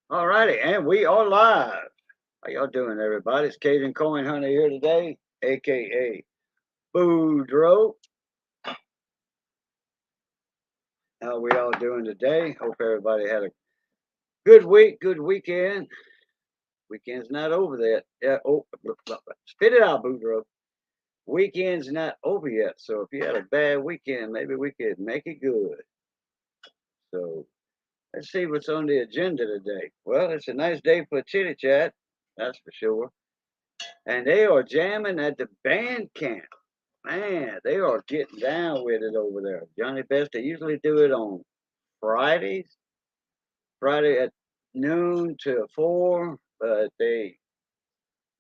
All righty, and we are live. How y'all doing, everybody? It's Cajun Coin Hunter here today, aka Boudreaux. How we all doing today? Hope everybody had a good week, good weekend. Weekend's not over yet. Yeah. Oh, spit it out, Boudreaux. Weekend's not over yet. So if you had a bad weekend, maybe we could make it good. So let's see what's on the agenda today. Well, it's a nice day for a chitty chat, that's for sure. And they are jamming at the band camp. Man, they are getting down with it over there. Johnny Best, they usually do it on Fridays, Friday at noon to 4, but they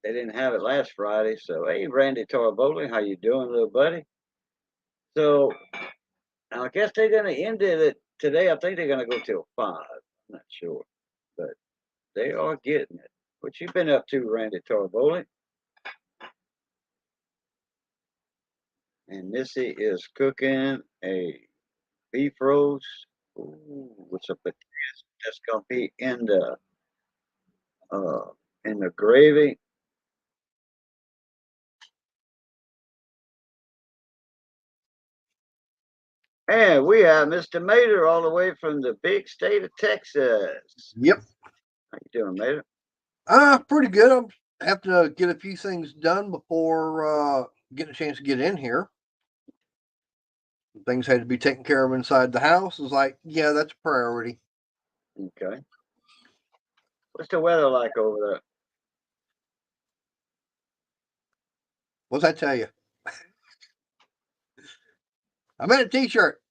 didn't have it last Friday. So, hey, Randy Torboli, how you doing, little buddy? So, I guess they're going to end it today. I think they're going to go till 5. I'm not sure, but they are getting it. What you been up to, Randy Torboli? And Missy is cooking a beef roast. Ooh, what's up with this? That's gonna be uh in the gravy. And we have Mr. Mater all the way from the big state of Texas. Yep. How you doing, Mater? Pretty good. I have to get a few things done before getting a chance to get in here. Things had to be taken care of inside the house. It's like, yeah, that's a priority. Okay. What's the weather like over there? What's I tell you? I'm in a t-shirt.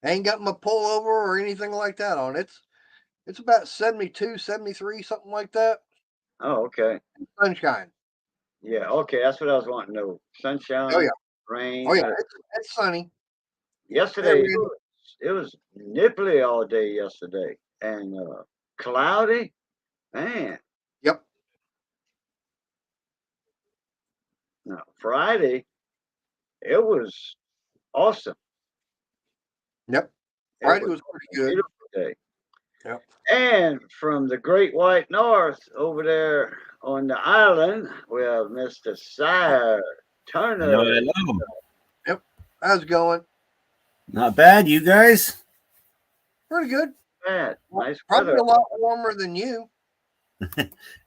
I ain't got my pullover or anything like that on. It's about 72, 73, something like that. Oh, okay. Sunshine. Yeah, okay, that's what I was wanting to know. Oh Sunshine, yeah. rain. Oh yeah. It's sunny. Yesterday it was nipply all day yesterday. And cloudy. Man, Yep. no, Friday it was awesome. Yep. It Friday was was pretty a good. beautiful day. Yep. And from the Great White North over there on the island, we have Mr. Sire Hello, Turner. hello. Yep. How's it going? Not bad, you guys? Pretty good. Man, nice Probably weather. a lot warmer than you.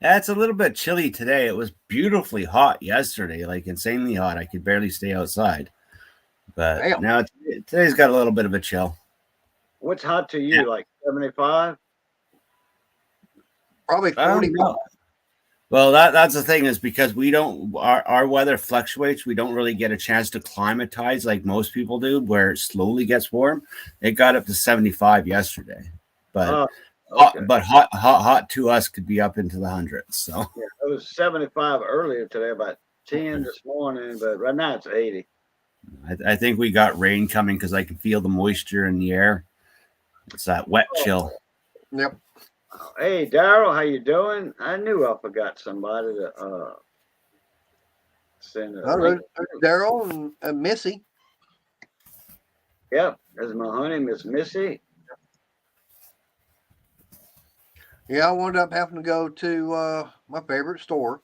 It's a little bit chilly today. It was beautifully hot yesterday, like insanely hot. I could barely stay outside. But Damn. now today's got a little bit of a chill. What's hot to Yeah. you? Like 75? Probably 45. No. Well, that's the thing is because we don't our weather fluctuates. We don't really get a chance to climatize like most people do, where it slowly gets warm. It got up to 75 yesterday, but Oh, okay. hot to us could be up into the hundreds. So Yeah, it was 75 earlier today, about 10 this morning, but right now it's 80. I think we got rain coming because I can feel the moisture in the air. It's that wet chill. Yep. Hey, Daryl, how you doing? I knew I forgot somebody to send a link. Daryl and Missy. Yep, there's my honey, Miss Missy. Yeah, I wound up having to go to my favorite store.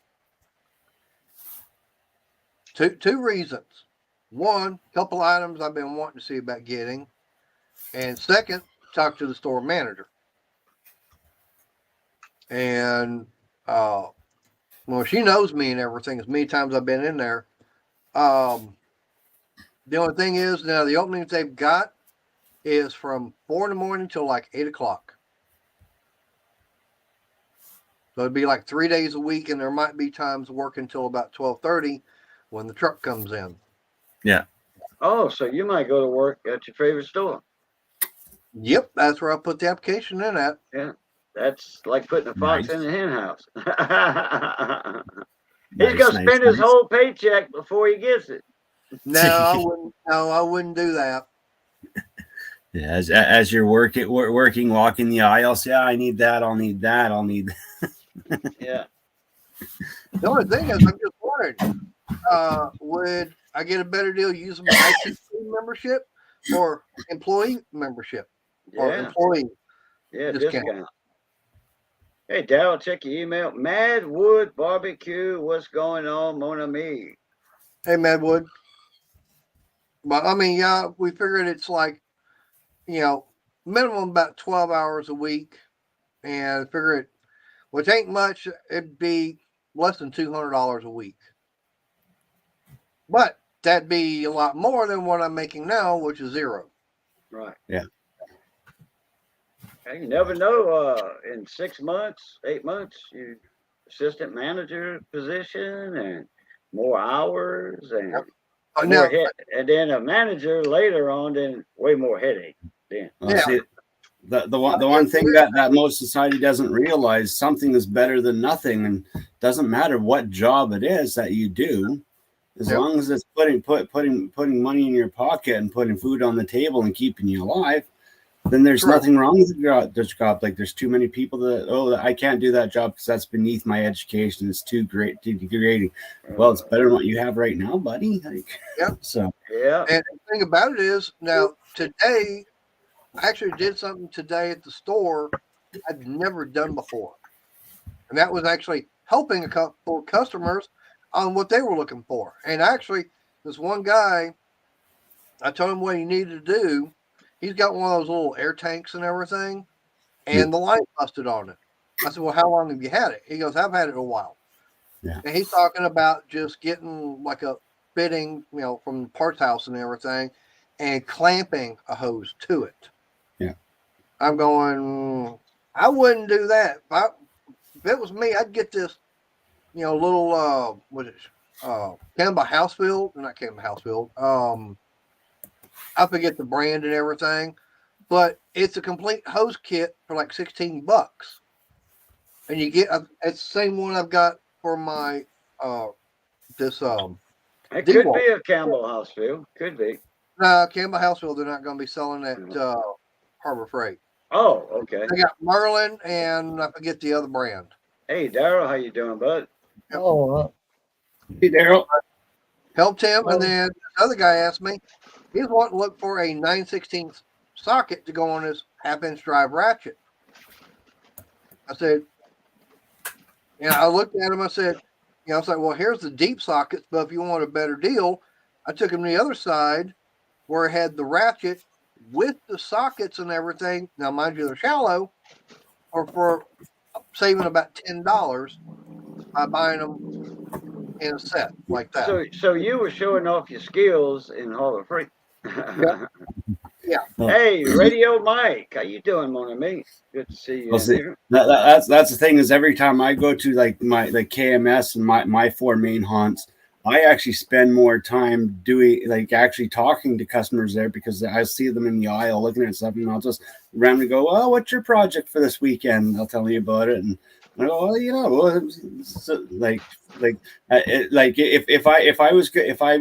Two reasons. One, couple items I've been wanting to see about getting, and second, talk to the store manager. And well, she knows me and everything. As many times I've been in there. The only thing is now the openings they've got is from 4 in the morning till like 8 o'clock. So it'd be like 3 days a week, and there might be times working till about 12:30 when the truck comes in. Yeah. Oh, so you might go to work at your favorite store. Yep, that's where I put the application in at. Yeah, that's like putting a fox Nice. in the hen house. He's Nice, gonna nice, spend his nice. whole paycheck before he gets it. No, I wouldn't. No, I wouldn't do that. Yeah, as you're working, walking the aisles. Yeah, I need that. I'll need that. I'll need. Yeah. The only thing is, I'm just wondering, would I get a better deal using my ITC membership or employee membership or Yeah. employee Yeah, discount? discount. Hey, Daryl, check your email. Madwood Barbecue. What's going on, Mon ami? Hey, Madwood. But I mean, yeah, we figured it's like, minimum about 12 hours a week. And I figure it, which ain't much, it'd be less than $200 a week. But that'd be a lot more than what I'm making now, which is zero. Right. Yeah. Hey, you never know. In 6 months, 8 months, you assistant manager position and more hours and Now, and then a manager later on, then way more headache. Then See, the one thing that most society doesn't realize, something is better than nothing, and doesn't matter what job it is that you do, as long as it's putting money in your pocket and putting food on the table and keeping you alive, then there's nothing wrong with this job. Like, there's too many people that, I can't do that job because that's beneath my education. It's too degrading. Well, it's better than what you have right now, buddy. Like, So yeah. And the thing about it is, now today, I actually did something today at the store I'd never done before, and that was actually helping a couple of customers on what they were looking for. And actually, this one guy, I told him what he needed to do. He's got one of those little air tanks and everything, and the line busted on it. I said, well, how long have you had it? He goes, I've had it a while. Yeah. And he's talking about just getting like a fitting, from the parts house and everything, and clamping a hose to it. Yeah. I'm going, I wouldn't do that. If it was me, I'd get this, little, Campbell Housefield, not Campbell Housefield. I forget the brand and everything, but it's a complete hose kit for like $16. And you get, it's the same one I've got for my, this, It could be a Campbell Housefield. Could be. No, Campbell Housefield, they're not going to be selling at Harbor Freight. Oh, okay. They got Merlin and I forget the other brand. Hey, Daryl, how you doing, bud? Oh, Hey, Daryl. Helped him, and then this other guy asked me, he's wanting to look for a 9/16 socket to go on his half-inch drive ratchet. I said, I looked at him, I said, I was like, well, here's the deep sockets, but if you want a better deal, I took him to the other side where it had the ratchet with the sockets and everything. Now, mind you, they're shallow, or for saving about $10 by buying them in a set like that. So you were showing off your skills in Harbor Freight. Yeah. Hey, Radio Mike, how you doing, mon ami? Good to see you. Here. That's the thing, is every time I go to like my KMS and my four main haunts, I actually spend more time doing, like, actually talking to customers there, because I see them in the aisle looking at stuff, and I'll just randomly go, "Oh, what's your project for this weekend?" They'll tell me about it, and I go, "Well, if I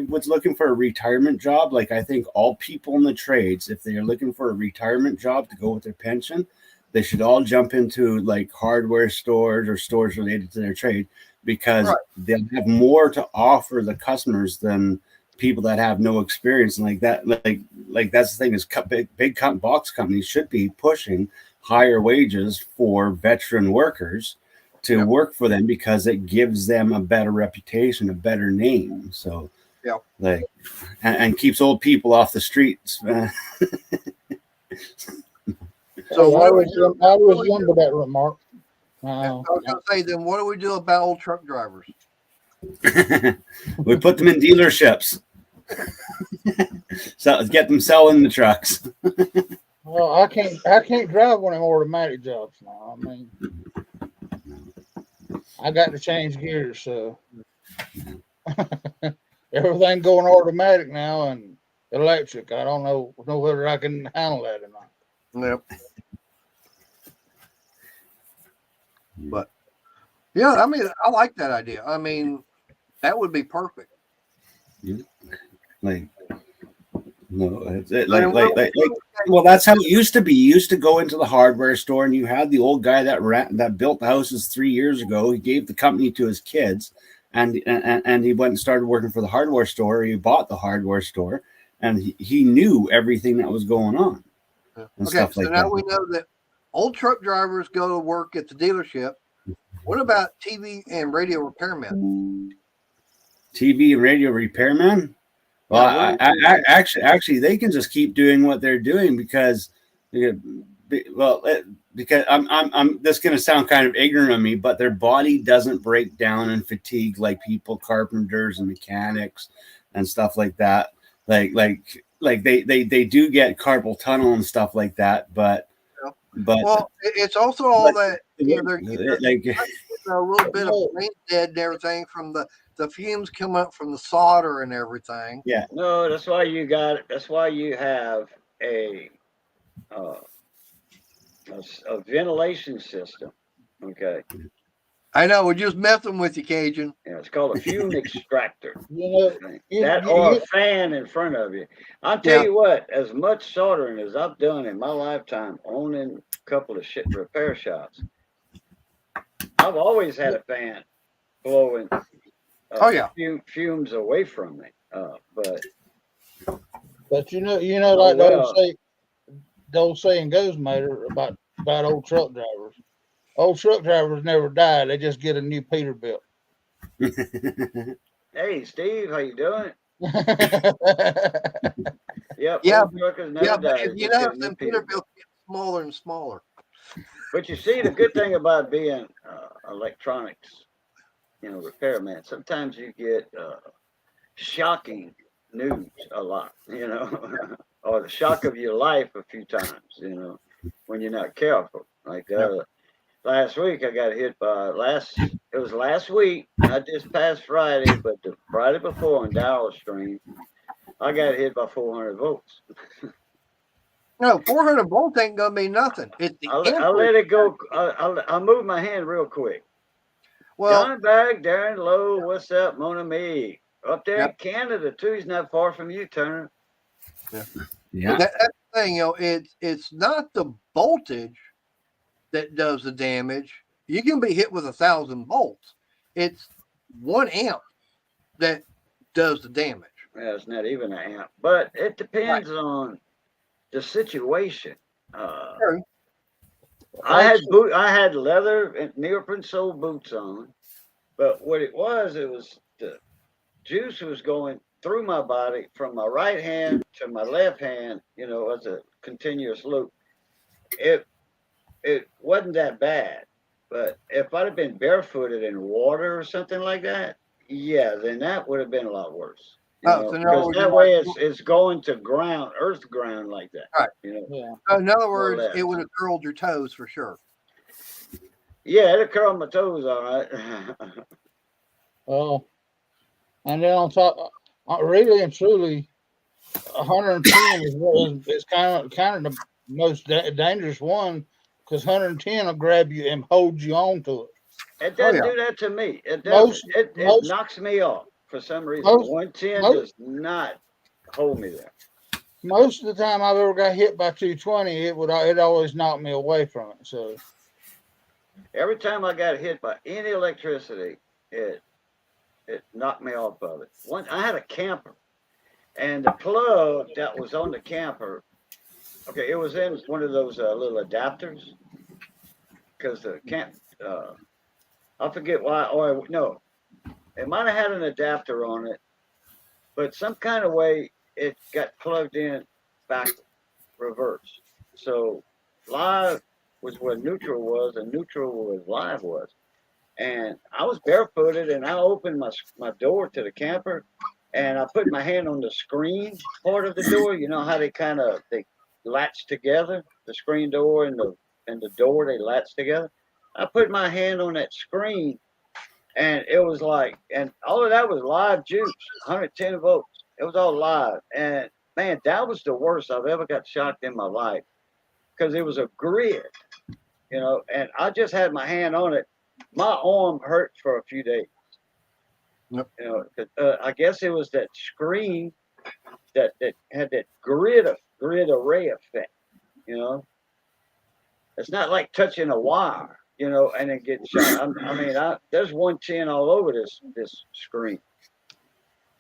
was looking for a retirement job, like, I think all people in the trades, if they are looking for a retirement job to go with their pension, they should all jump into like hardware stores or stores related to their trade, because they'll have more to offer the customers than people that have no experience." And like that, like that's the thing, is big box companies should be pushing higher wages for veteran workers to work for them, because it gives them a better reputation, a better name. So and keeps old people off the streets. So I remember that remark. I was going to say, then what do we do about old truck drivers? We put them in dealerships. So get them selling the trucks. Well, I can't drive one of them automatic jobs now. I mean, I got to change gears, so everything going automatic now and electric. I don't know whether I can handle that or not. Yep. But yeah, I mean, I like that idea. I mean, that would be perfect. Well, that's how it used to be. You used to go into the hardware store, and you had the old guy that built the houses 3 years ago. He gave the company to his kids, and he went and started working for the hardware store. He bought the hardware store, and he knew everything that was going on. And okay, so now we know that Old truck drivers go to work at the dealership. What about TV and radio repairmen? TV and radio repairman. Well, Yeah, actually, they can just keep doing what they're doing because, because I'm. This is going to sound kind of ignorant of me, but their body doesn't break down and fatigue like people, carpenters and mechanics, and stuff like that. Like they do get carpal tunnel and stuff like that, but well, it's also all that they're like a little bit of brain dead and everything from the fumes coming up from the solder and everything. Yeah. No, that's why you got. That's why you have a ventilation system. Okay. I know, we're just messing with you, Cajun. Yeah, it's called a fume extractor. You know, That or a fan in front of you. I'll tell you what, as much soldering as I've done in my lifetime, owning a couple of shit repair shops, I've always had a fan blowing fumes away from me. But you know, like the old saying goes, Mater, about old truck drivers. Old truck drivers never die; they just get a new Peterbilt. Hey, Steve, how you doing? Yep. Yeah, truckers never die. You know, them Peterbilts get smaller and smaller. But you see, the good thing about being electronics, repairman, sometimes you get shocking news a lot, or the shock of your life a few times, when you're not careful. Like last week, I got hit by it was last week, not this past Friday, but the Friday before on Darrell Stream, I got hit by 400 volts. No, 400 volts ain't gonna be nothing. I'll let it go. I'll move my hand real quick. Well, John Bag, Darren Lowe, what's up, Mon Ami? Up there in Canada too. He's not far from you, Turner. Yeah. That's the thing, it's not the voltage that does the damage. You can be hit with 1,000 volts. It's 1 amp that does the damage. Yeah, it's not even an amp, but it depends on the situation. I had leather and neoprene sole boots on, but what it was the juice was going through my body from my right hand to my left hand, as a continuous loop. It wasn't that bad, but if I'd have been barefooted in water or something like that, yeah, then that would have been a lot worse. Because that way it's going to earth ground like that. Right. Yeah. In other words, it would have curled your toes for sure. Yeah, it'll curl my toes, all right. Oh, and then on top, really and truly, 110 is kind of the most dangerous one, because 110 will grab you and hold you onto it. It doesn't do that to me. It doesn't. It knocks me off for some reason. 110 does not hold me there. Most of the time I've ever got hit by 220, it always knocked me away from it. So every time I got hit by any electricity, it knocked me off of it. I had a camper, and the plug that was on the camper, it was in one of those little adapters, because the I forget why. Or no, it might have had an adapter on it, but some kind of way it got plugged in back reverse. So live was where neutral was, and neutral was live was. And I was barefooted, and I opened my door to the camper, and I put my hand on the screen part of the door. You know how they latch together, the screen door and the door, they latch together. I put my hand on that screen, and it was and all of that was live juice, 110 volts. It was all live. And man, that was the worst I've ever got shocked in my life, because it was a grid, and I just had my hand on it. My arm hurt for a few days. Yep. I guess it was that screen that had that grid array effect. It's not like touching a wire, and then getting shot. There's 110 all over this screen,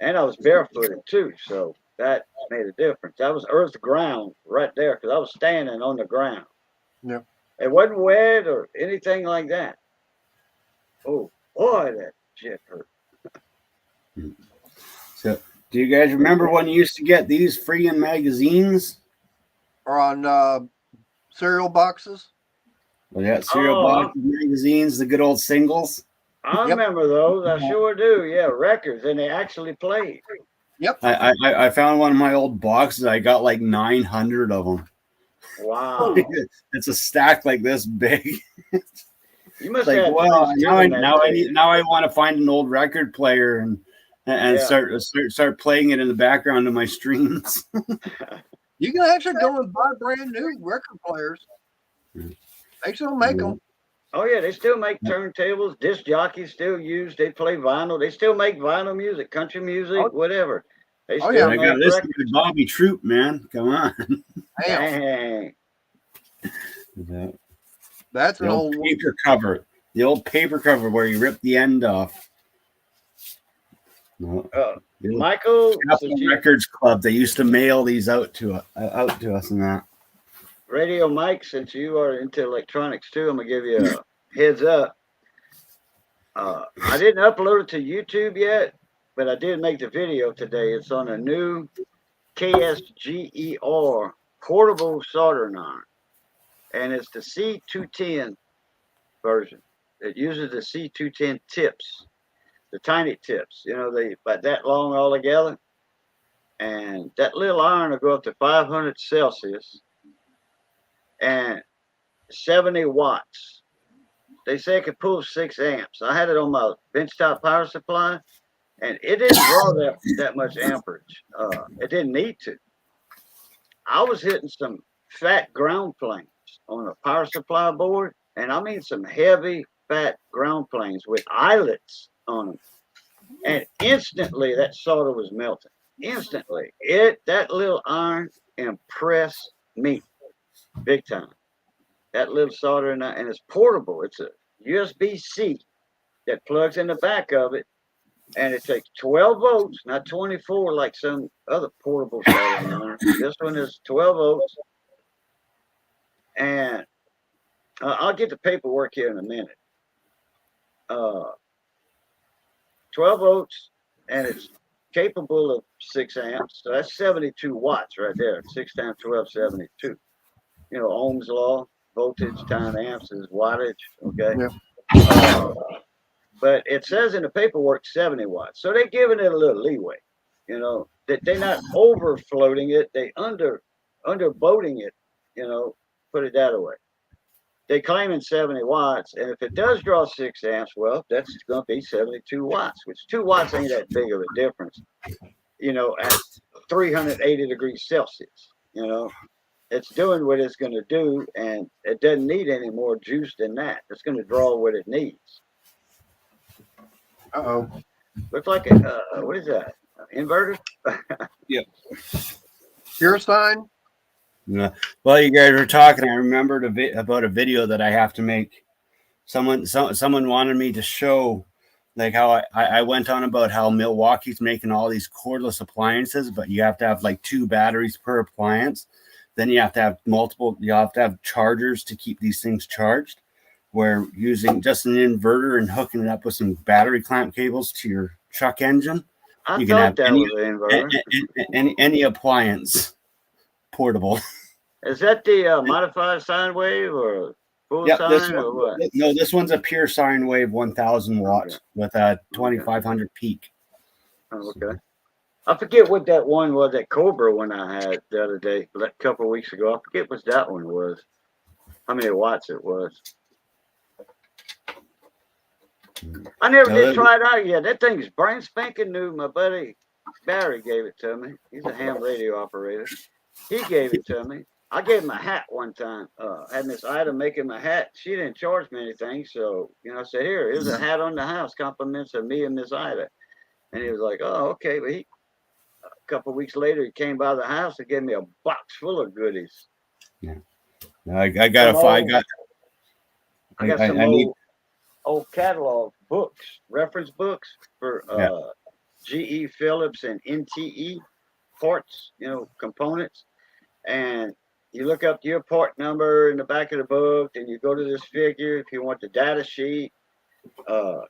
and I was barefooted too, so that made a difference. That was earth ground right there, because I was standing on the ground. Yeah. It wasn't wet or anything like that. Oh boy, that shit hurt. So, do you guys remember when you used to get these free in magazines? Or on cereal boxes. We got cereal Oh, box magazines, the good old singles. I Yep. remember those. I sure do. Yeah, records, and they actually played. Yep. I found one of my old boxes. I got like 900 of them. Wow. It's a stack like this big. You must Like, have well, friends giving that to you. now I want to find an old record player and Yeah. start playing it in the background of my streams. You can actually go and buy brand new record players. They still make them. Oh yeah, they still make turntables. Disc jockeys still use. They play vinyl. They still make vinyl music, country music, whatever. They Oh, still yeah. I make got this records. to Bobby Troop, man. Come on. Damn. Dang. That's The an old old paper cover. The old paper cover where you rip the end off. No. The old Michael, Capitol Records Club. They used to mail these out to us and that. Radio Mike, since you are into electronics too, I'm gonna give you a heads up. I didn't upload it to YouTube yet, but I did make the video today. It's on a new KSGER portable soldering iron, and it's the C210 version. It uses the C210 tips, the tiny tips. You know, they about that long all together, and that little iron will go up to 500 Celsius and 70 watts. They say it could pull 6 amps. I had it on my benchtop power supply, and it didn't draw that much amperage. It didn't need to. I was hitting some fat ground planes on a power supply board, and I mean some heavy, fat ground planes with eyelets on them. And instantly that solder was melting. Instantly. That little iron impressed me big time. That little solder, and it's portable. It's a USB-C that plugs in the back of it, and it takes 12 volts, not 24 like some other portable soldering iron. This one is 12 volts, and I'll get the paperwork here in a minute. 12 volts, and it's capable of 6 amps. So that's 72 watts right there. 6 times 12, 72. You know, Ohm's law, voltage times amps is wattage. Okay. Yeah. But it says in the paperwork 70 watts. So they're giving it a little leeway. You know, that they're not over floating it, they under boating it, you know, put it that way. They claiming 70 watts, and if it does draw 6 amps, well, that's going to be 72 watts, which 2 watts ain't that big of a difference, you know, at 380 degrees Celsius. You know, it's doing what it's going to do, and it doesn't need any more juice than that. It's going to draw what it needs. Uh-oh. Looks like a, what is that? Inverter? Yep. Pure sign? Yeah. Well, you guys were talking. I remembered about a video that I have to make. Someone wanted me to show, like, how I went on about how Milwaukee's making all these cordless appliances, but you have to have like 2 batteries per appliance. Then you have to have you have to have chargers to keep these things charged. Where using just an inverter and hooking it up with some battery clamp cables to your truck engine, I thought that was an inverter. Any appliance portable. Is that the modified sine wave or full sine or what? No, this one's a pure sine wave 1000 watts with a 2500 peak. Oh, okay. I forget what that one was, that Cobra one I had the other day, a couple of weeks ago. I forget what that one was, how many watts it was. I never did try it out yet. That thing's brand spanking new. My buddy Barry gave it to me. He's a ham radio operator. He gave it to me. I gave him a hat one time. Had Miss Ida make him a hat. She didn't charge me anything. So, you know, I said, here's a hat on the house. Compliments of me and Miss Ida. And he was like, oh, okay. But a couple of weeks later, he came by the house and gave me a box full of goodies. Yeah. I got some old catalog books, reference books for GE, Phillips, and NTE parts, you know, components. And you look up your part number in the back of the book, and you go to this figure. If you want the data sheet,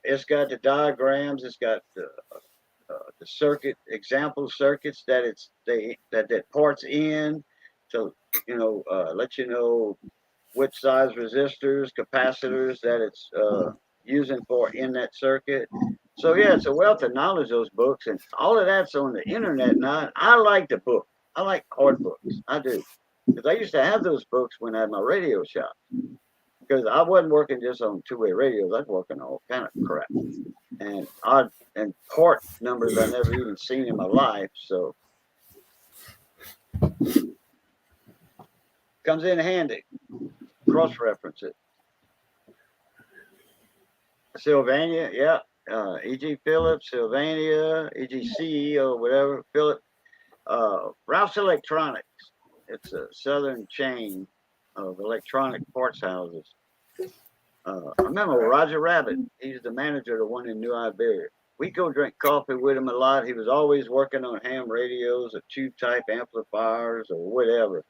it's got the diagrams. It's got the circuit example circuits that parts in to let you know which size resistors, capacitors that it's using for in that circuit. So yeah, it's a wealth of knowledge, those books, and all of that's on the internet now. I like the book. I like hard books. I do. Because I used to have those books when I had my radio shop. Because I wasn't working just on two-way radios. I was working on all kind of crap. And part numbers I never even seen in my life. So comes in handy. Cross-reference it. Sylvania, yeah. E.G. Phillips, Sylvania, E.G. CEO, whatever, Philip. Ralph's Electronics. It's a southern chain of electronic parts houses. I remember Roger Rabbit. He's the manager of the one in New Iberia. We go drink coffee with him a lot. He was always working on ham radios or tube-type amplifiers or whatever.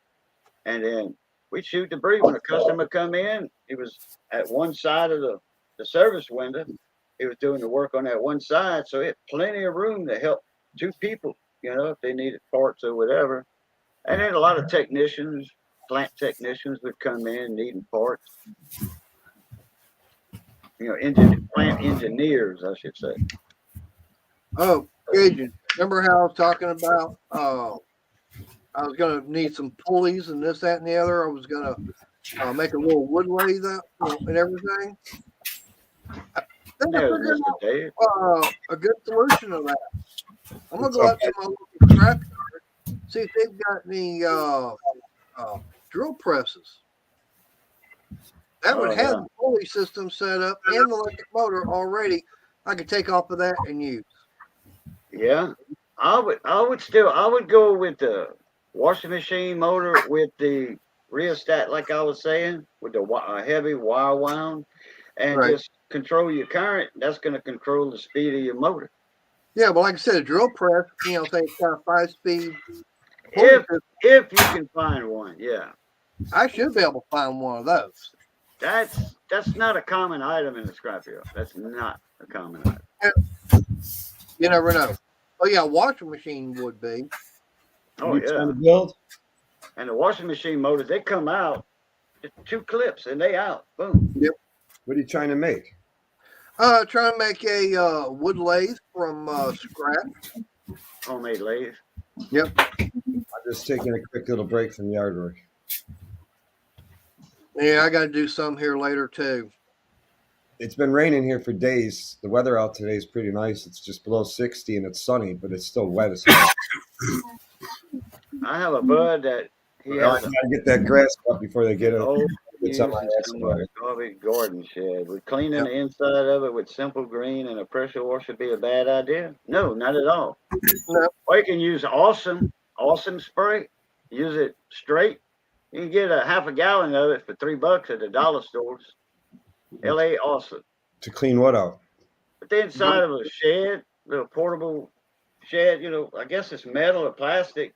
And then we'd shoot the breeze when a customer come in. He was at one side of the service window. He was doing the work on that one side, so he had plenty of room to help two people, if they needed parts or whatever. And then a lot of technicians, plant technicians would come in needing parts. Plant engineers, I should say. Oh, Cajun. Remember how I was talking about I was going to need some pulleys and this, that, and the other. I was going to make a little wood lathe and everything. Then I figured out a good solution to that. I'm going to go out to my local scrap yard, see if they've got any drill presses. That would have the pulley system set up and the electric motor already. I could take off of that and use. Yeah, I would go with the washing machine motor with the rheostat, like I was saying, with the heavy wire wound, and just control your current. That's going to control the speed of your motor. Yeah, but like I said, a drill press, say it's got a 5-speed. If you can find one, yeah. I should be able to find one of those. That's not a common item in the scrapyard. That's not a common item. You never know. Oh yeah, a washing machine would be. Oh yeah. Trying to build? And the washing machine motors, they come out, just 2 clips and they out. Boom. Yep. What are you trying to make? Trying to make a wood lathe from scrap. Homemade lathe. Yep. I'm just taking a quick little break from yard work. Yeah, I got to do some here later too. It's been raining here for days. The weather out today is pretty nice. It's just below 60 and it's sunny, but it's still wet as hell. I have a bud that he has to get that grass cut before they get it. It's garbage garden shed. Would cleaning the inside of it with simple green and a pressure washer be a bad idea? No, not at all. No. Or you can use awesome spray. Use it straight. You can get a half a gallon of it for $3 at the dollar stores. LA Awesome. To clean what out? But the inside of a shed, little portable shed, I guess it's metal or plastic.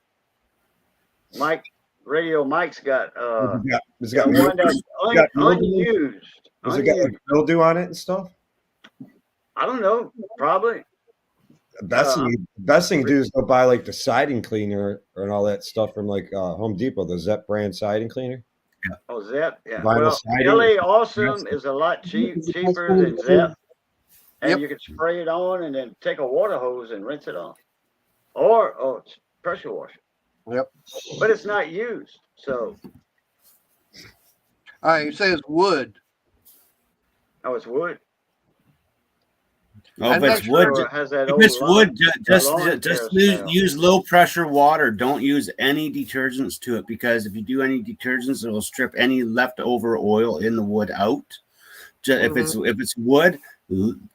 Radio Mike's got it's got one that's unused. Has it got like mildew on it and stuff? I don't know. Probably. The best thing to do is go buy like the siding cleaner and all that stuff from like Home Depot, the Zep brand siding cleaner. Yeah. Oh, Zep. Yeah. Well, LA Awesome is a lot cheaper than Zep. And you can spray it on and then take a water hose and rinse it off. Or pressure washer. Yep. But it's not used. So. All right, it says wood. Oh, it's wood. Oh, if it's wood, just use low pressure water. Don't use any detergents to it, because if you do any detergents, it will strip any leftover oil in the wood out. If it's wood,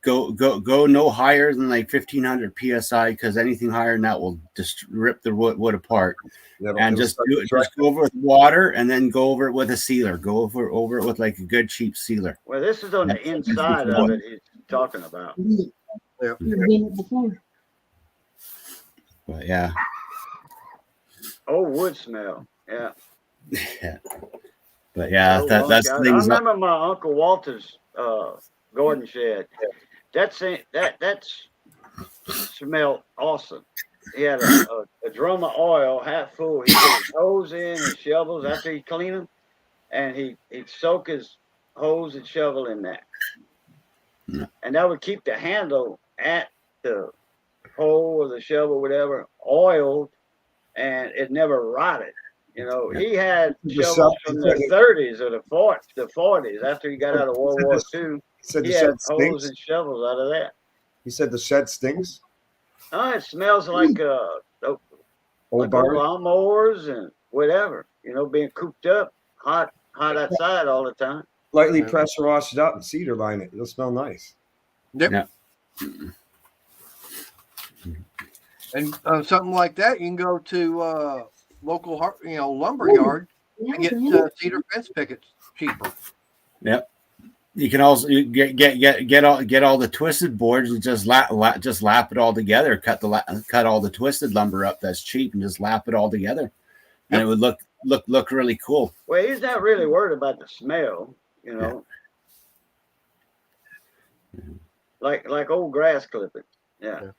go no higher than like 1500 psi, because anything higher than that will just rip the wood apart. Yeah, and just go over it with water, and then go over it with a sealer. Go over it with like a good cheap sealer. Well, this is on the inside of it he's talking about. Yep. But yeah. Oh, wood smell. Yeah. Yeah. But yeah, Oh, that's I things. remember my Uncle Walter's garden shed. That's smelled awesome. He had a drum of oil half full. He put his hose in and shovels after he clean them, and he'd soak his hose and shovel in that. Yeah. And that would keep the handle at the hole or the shovel, whatever, oiled, and it never rotted. You know, Yeah. he had The shovels shed- from the 30s or the 40s. After he got out of World War II, He said he the had shed hose stinks. and shovels out of that. He said the shed stinks. Oh, it smells like Old old barn. lawnmowers and whatever. You know, being cooped up, hot outside all the time. Lightly Yeah. pressure wash it out and cedar line it. It'll smell nice. Yep. Yeah. And something like that, you can go to local, lumber yard and get cedar fence pickets cheaper. Yep. You can also get all the twisted boards and just lap it all together. Cut all the twisted lumber up that's cheap and just lap it all together, and it would look really cool. Well, he's not really worried about the smell, you know. Yeah. Like old grass clippings. Yeah.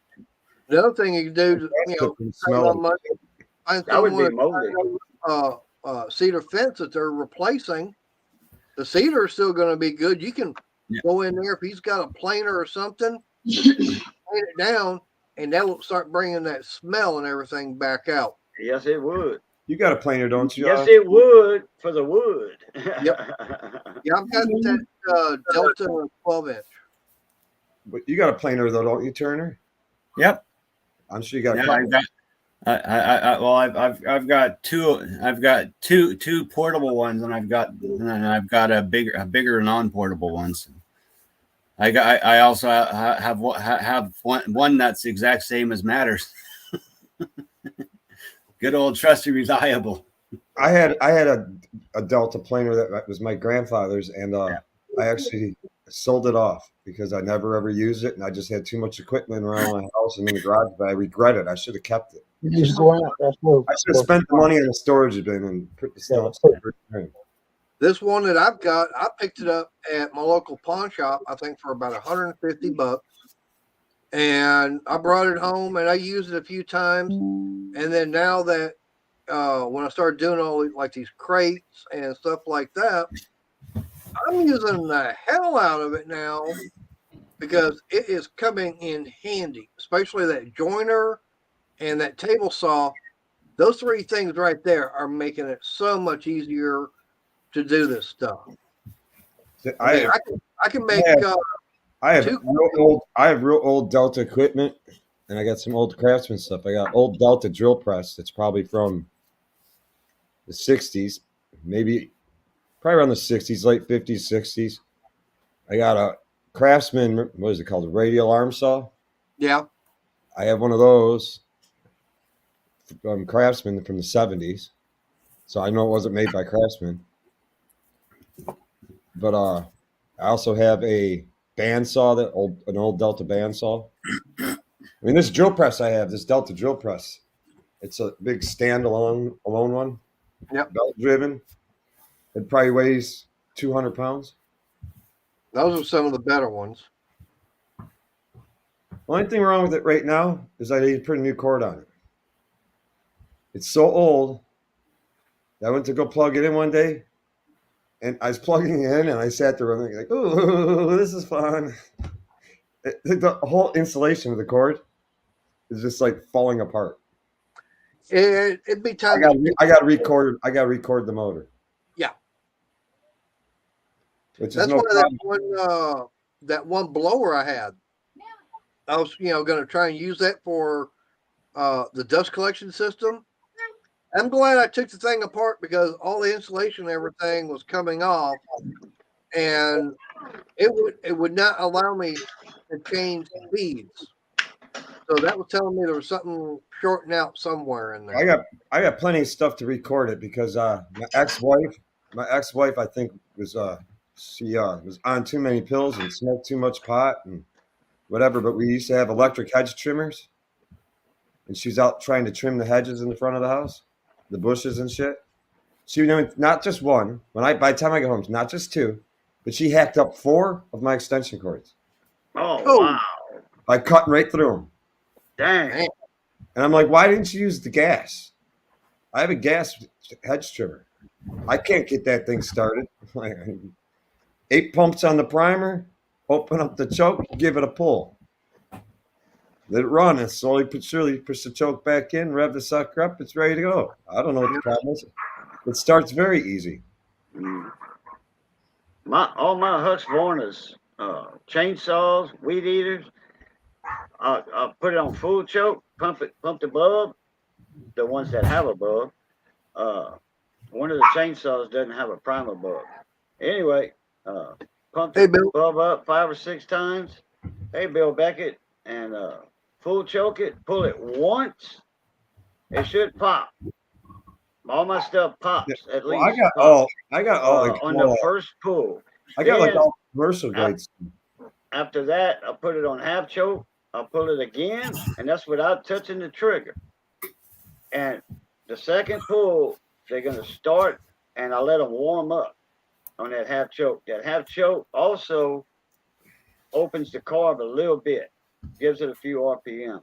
The other thing you can do, Smell save money, find That would someone be moldy. cedar fence that they're replacing. The cedar is still going to be good. You can go in there if he's got a planer or something, plane it down, and that'll start bringing that smell and everything back out. Yes, it would. You got a planer, don't you? Yes, it would for the wood. Yep. Yeah, I've got that Delta 12-inch. But you got a planer though, don't you, Turner? Yep. I'm sure you got. I've got two portable ones, and I've got a bigger non-portable ones. I also have one that's the exact same as Matters. Good old trusty reliable. I had a Delta planer that was my grandfather's, and I actually sold it off because I never ever used it, and I just had too much equipment around my house and in the garage. But I regret it. I should have kept it. You just go out. That's I should have spent the money on a storage bin and put the stuff. This one that I've got, I picked it up at my local pawn shop, I think for about $150. And I brought it home and I used it a few times. And then now that when I started doing all like these crates and stuff like that, I'm using the hell out of it now because it is coming in handy, especially that joiner and that table saw. Those three things right there are making it so much easier to do this stuff. I can make. I have real old Delta equipment, and I got some old Craftsman stuff. I got old Delta drill press that's probably from the '60s, probably around the '60s, late '50s, '60s. I got a Craftsman. What is it called? A radial arm saw. Yeah, I have one of those from Craftsman from the '70s, so I know it wasn't made by Craftsman. But I also have a bandsaw, an old Delta bandsaw. I mean, this drill press I have, this Delta drill press, it's a big standalone one. Yep. Belt driven. It probably weighs 200 pounds. those are some of the better ones. The only thing wrong with it right now is I need to put a new cord on it. It's so old that I went to go plug it in one day, and I was plugging it in, and I sat there and like, "Ooh, this is fun." The whole installation of the cord is just like falling apart. It'd be time. I got to record the motor. Yeah, Which that's is no why problem. that one blower I had. I was going to try and use that for the dust collection system. I'm glad I took the thing apart because all the insulation and everything was coming off, and it would not allow me to change speeds. So that was telling me there was something shorting out somewhere in there. I got plenty of stuff to record it because my ex-wife I think was was on too many pills and smoked too much pot and whatever. But we used to have electric hedge trimmers, and she's out trying to trim the hedges in the front of the house, the bushes and shit. She not just one. By the time I get home, not just two, but she hacked up 4 of my extension cords Oh, Oh. wow. by cutting right through them. Dang. Man. And I'm like, why didn't you use the gas? I have a gas hedge trimmer. I can't get that thing started. 8 pumps on the primer, open up the choke, give it a pull. Let it run and slowly but surely push the choke back in, rev the sucker up, it's ready to go. I don't know what the problem is. It starts very easy. Mm. All my Husqvarna's chainsaws, weed eaters, I put it on full choke, pump the bulb, the ones that have a bulb. One of the chainsaws doesn't have a primer bulb. Anyway, pump Hey, the Bill. bulb up 5 or 6 times. Hey, Bill Beckett, and full choke it, pull it once, it should pop. All my stuff pops at Well, least. I got all like, on the first pull. I got like Then, all commercial grades. After that, I put it on half choke. I pull it again, and that's without touching the trigger. And the second pull, they're gonna start, and I let them warm up on that half choke. That half choke also opens the carb a little bit, gives it a few RPMs.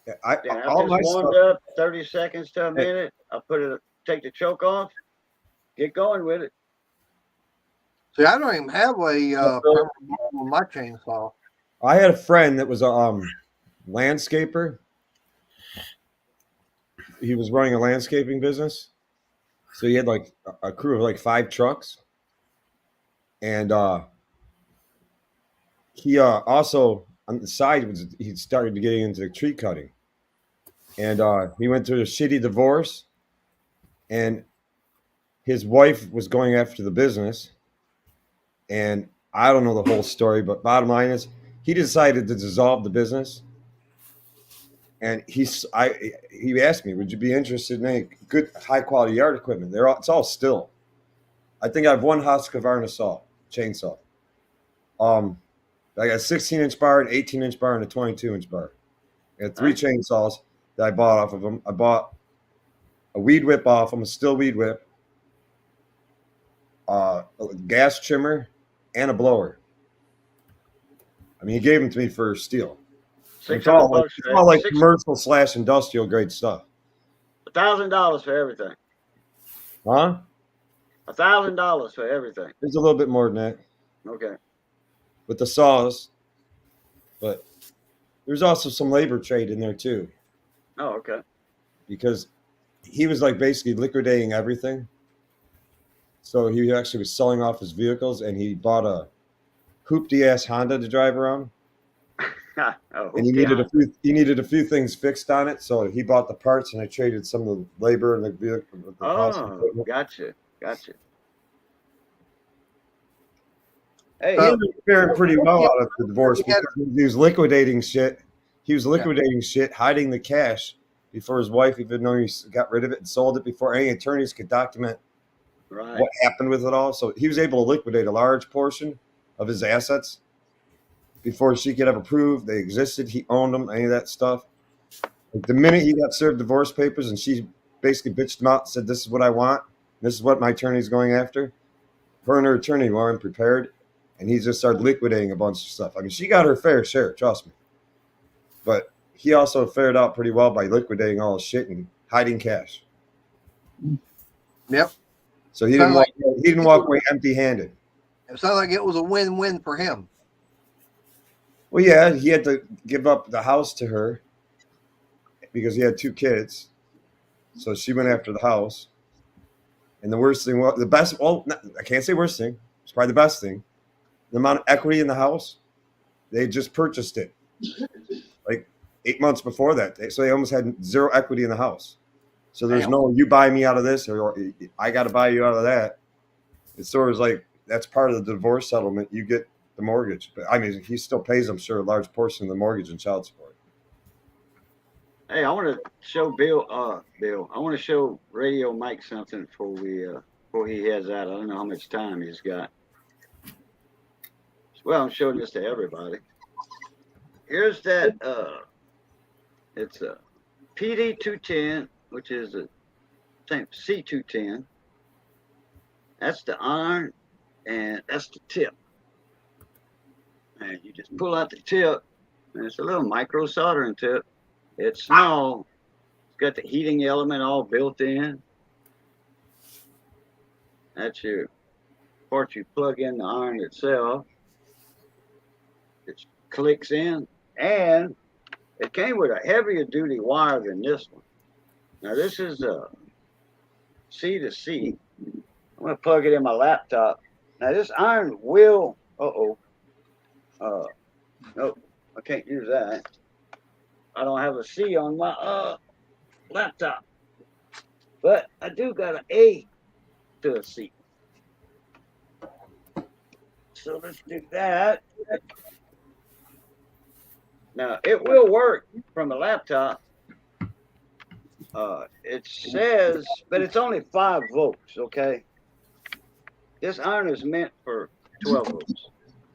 Then after All my it's warmed stuff, up, 30 seconds to a minute, I take the choke off, get going with it. See, I don't even have a permanent bulb on my chainsaw. I had a friend that was a landscaper. He was running a landscaping business. So he had like a crew of like 5 trucks. And he also on the side he started getting into tree cutting. And he went through a shitty divorce, and his wife was going after the business. And I don't know the whole story, but bottom line is he decided to dissolve the business. And he asked me, would you be interested in any good high quality yard equipment? It's all still. I think I have one Husqvarna chainsaw. I got a 16-inch bar, an 18-inch bar, and a 22-inch bar. I had 3 chainsaws that I bought off of them. I bought a weed whip off them, a still weed whip, a gas trimmer, and a blower. I mean, he gave them to me for steel. It's all like commercial / industrial grade stuff. $1,000 for everything. Huh? $1,000 for everything. It's a little bit more than that. Okay. With the saws, but there's also some labor trade in there too. Oh, okay. Because he was like basically liquidating everything. So he actually was selling off his vehicles, and he bought a hoopty ass Honda to drive around. And he needed a few things fixed on it, so he bought the parts, and I traded some of the labor and the vehicle. Gotcha. Hey, he ended up faring pretty well out of the divorce because he was liquidating shit. He was liquidating shit, hiding the cash before his wife even knew he got rid of it and sold it before any attorneys could document what happened with it all. So he was able to liquidate a large portion of his assets before she could ever prove they existed. He owned them, any of that stuff. Like the minute he got served divorce papers and she basically bitched him out and said, this is what I want, this is what my attorney's going after, her and her attorney weren't prepared, and he just started liquidating a bunch of stuff. I mean, she got her fair share, trust me. But he also fared out pretty well by liquidating all his shit and hiding cash. Yep. So he didn't walk away empty-handed. It sounds like it was a win-win for him. Well, yeah, he had to give up the house to her because he had 2 kids. So she went after the house. And the worst thing was, I can't say worst thing. It's probably the best thing. The amount of equity in the house, they just purchased it like 8 months before that. So they almost had 0 equity in the house. So there's no, you buy me out of this, or I got to buy you out of that. It's sort of like, that's part of the divorce settlement. You get the mortgage. But I mean, he still pays, I'm sure, a large portion of the mortgage and child support. Hey, I want to show Bill. I want to show Radio Mike something before he heads out. I don't know how much time he's got. Well, I'm showing this to everybody. Here's that. It's a PD 210, which is a C210, That's the iron, and that's the tip. And you just pull out the tip, and it's a little micro soldering tip. It's small. It's got the heating element all built in. That's your part you plug in the iron itself. It clicks in, and it came with a heavier duty wire than this one. Now this is a C to C. I'm gonna plug it in my laptop. Now this iron will. Nope, I can't use that. I don't have a C on my laptop, but I do got an A to a C. So let's do that. Now it will work from a laptop. It says, but it's only 5 volts. Okay, this iron is meant for 12 volts,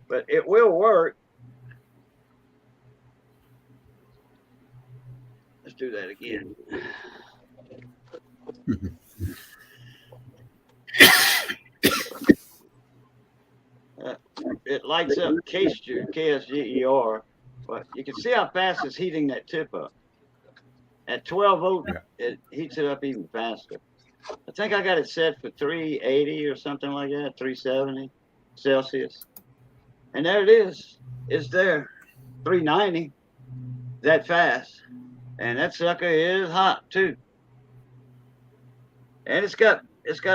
but it will work. Let's do that again. It lights up KSGER, but you can see how fast it's heating that tip up. At 12 volts, it heats it up even faster. I think I got it set for 380 or something like that, 370 Celsius. And there it is. It's there, 390, that fast. And that sucker is hot too. And it's got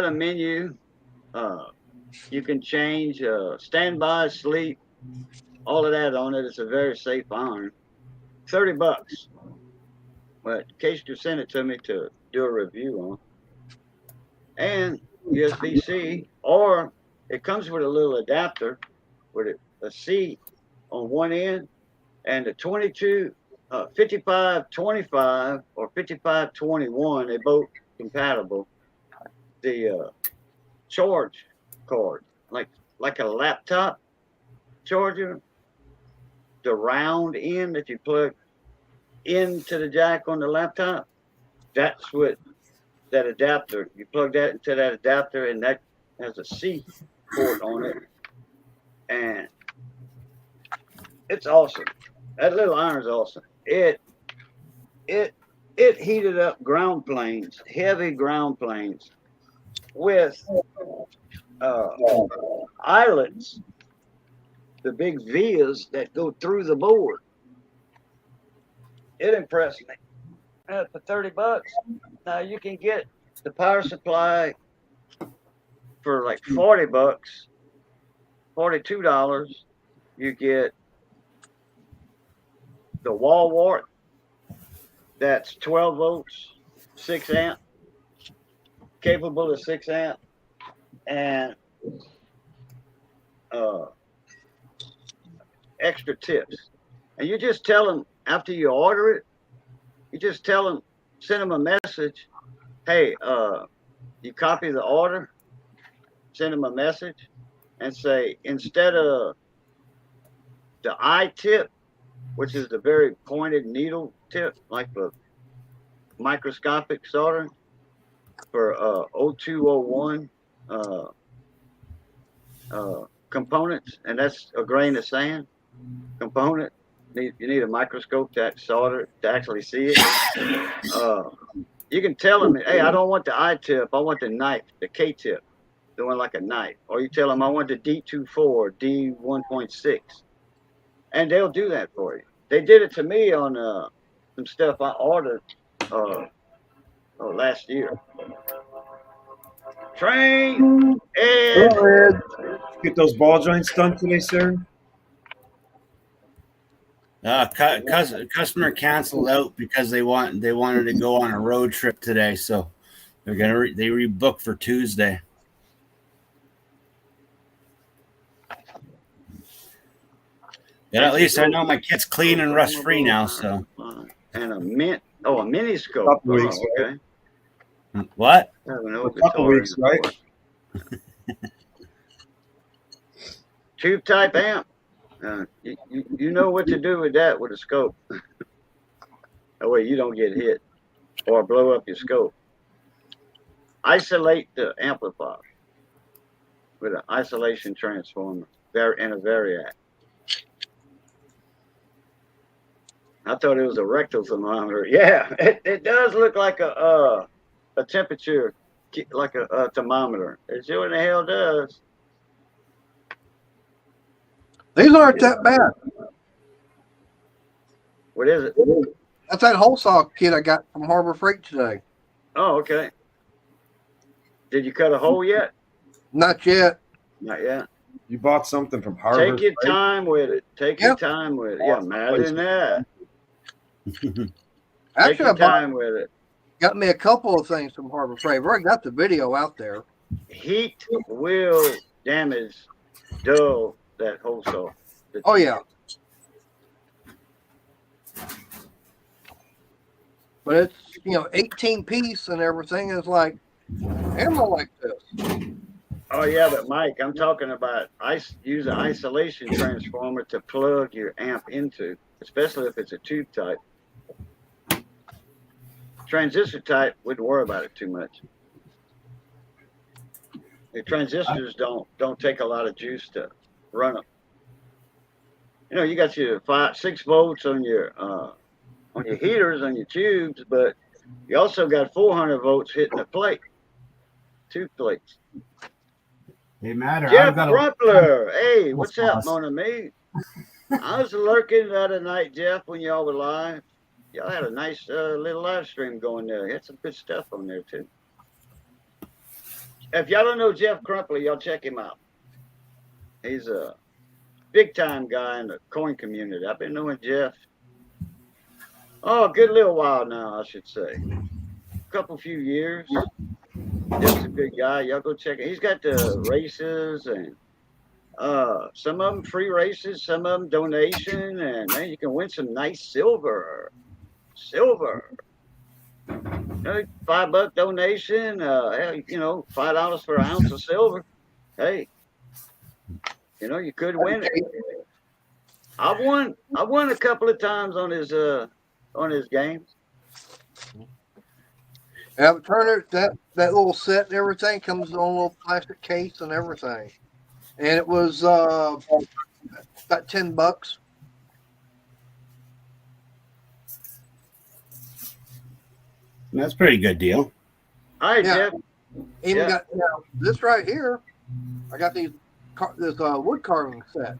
a menu. You can change standby, sleep, all of that on it. It's a very safe iron. $30. But Cajun sent it to me to do a review on. And USB-C, or it comes with a little adapter with a C on one end and a 5525 or 5521. They both compatible. The charge cord, like a laptop charger, the round end that you plug into the jack on the laptop, that's what that adapter, you plug that into that adapter, and that has a C port on it, and it's awesome. That little iron's awesome. It heated up ground planes, heavy ground planes, with eyelets, the big vias that go through the board. It impressed me. For $30. Now you can get the power supply for like $40, $42. You get the wall wart. That's 12 volts, 6 amp, capable of 6 amp, and extra tips. And you just tell them after you order it, you just tell them, send them a message. Hey, you copy the order, send them a message, and say, instead of the eye tip, which is the very pointed needle tip, like the microscopic soldering for 0201 components, and that's a grain of sand component. You need a microscope to solder to actually see it. You can tell them, hey, I don't want the eye tip, I want the knife, the K tip, the one like a knife. Or you tell them, I want the D24, D1.6, and they'll do that for you. They did it to me on some stuff I ordered last year. Train Ed. Get those ball joints done today, sir. Customer canceled out because they wanted to go on a road trip today, so they rebooked for Tuesday. But at least I know my kit's clean and rust free now. So and a mini scope. Weeks, okay. What? A couple weeks, right? Tube type amp. You know what to do with that with a scope. That way you don't get hit or blow up your scope. Isolate the amplifier. with an isolation transformer and a variac. I thought it was a rectal thermometer. Yeah, it does look like a temperature, like a thermometer. It sure in the hell does. These aren't that bad. What is it? That's that hole saw kit I got from Harbor Freight today. Oh, okay. Did you cut a hole yet? Not yet. Not yet. You bought something from Harvard. Take your time with it. Take your time with it. Yeah, imagine that. Take Actually, your time with it. Got me a couple of things from Harbor Freight. I've already got the video out there. Heat will damage, dull that hole saw. Oh yeah. But it's 18 piece and everything is like ammo like this. Oh yeah, but Mike, I'm talking about use an isolation transformer to plug your amp into, especially if it's a tube type. Transistor type, wouldn't worry about it too much. The transistors don't take a lot of juice to run them. You got your 6 volts on your heaters, on your tubes, but you also got 400 volts hitting the plate, 2 plates. They matter. Jeff Rumpler, hey, what's up, mon ami? I was lurking the other night, Jeff, when y'all were live. Y'all had a nice little live stream going there. You had some good stuff on there too. If y'all don't know Jeff Crumpler, y'all check him out. He's a big time guy in the coin community. I've been knowing Jeff a good little while now, I should say. Few years. Jeff's a good guy. Y'all go check it. He's got the races and some of them free races, some of them donation, and man, you can win some nice silver. $5 donation, $5 for an ounce of silver. Hey, you could win it. I've won a couple of times on his games. Yeah, Turner, that little set and everything comes in a little plastic case and everything. And it was about $10. That's a pretty good deal. All right, Jeff. Even got this right here. I got this wood carving set.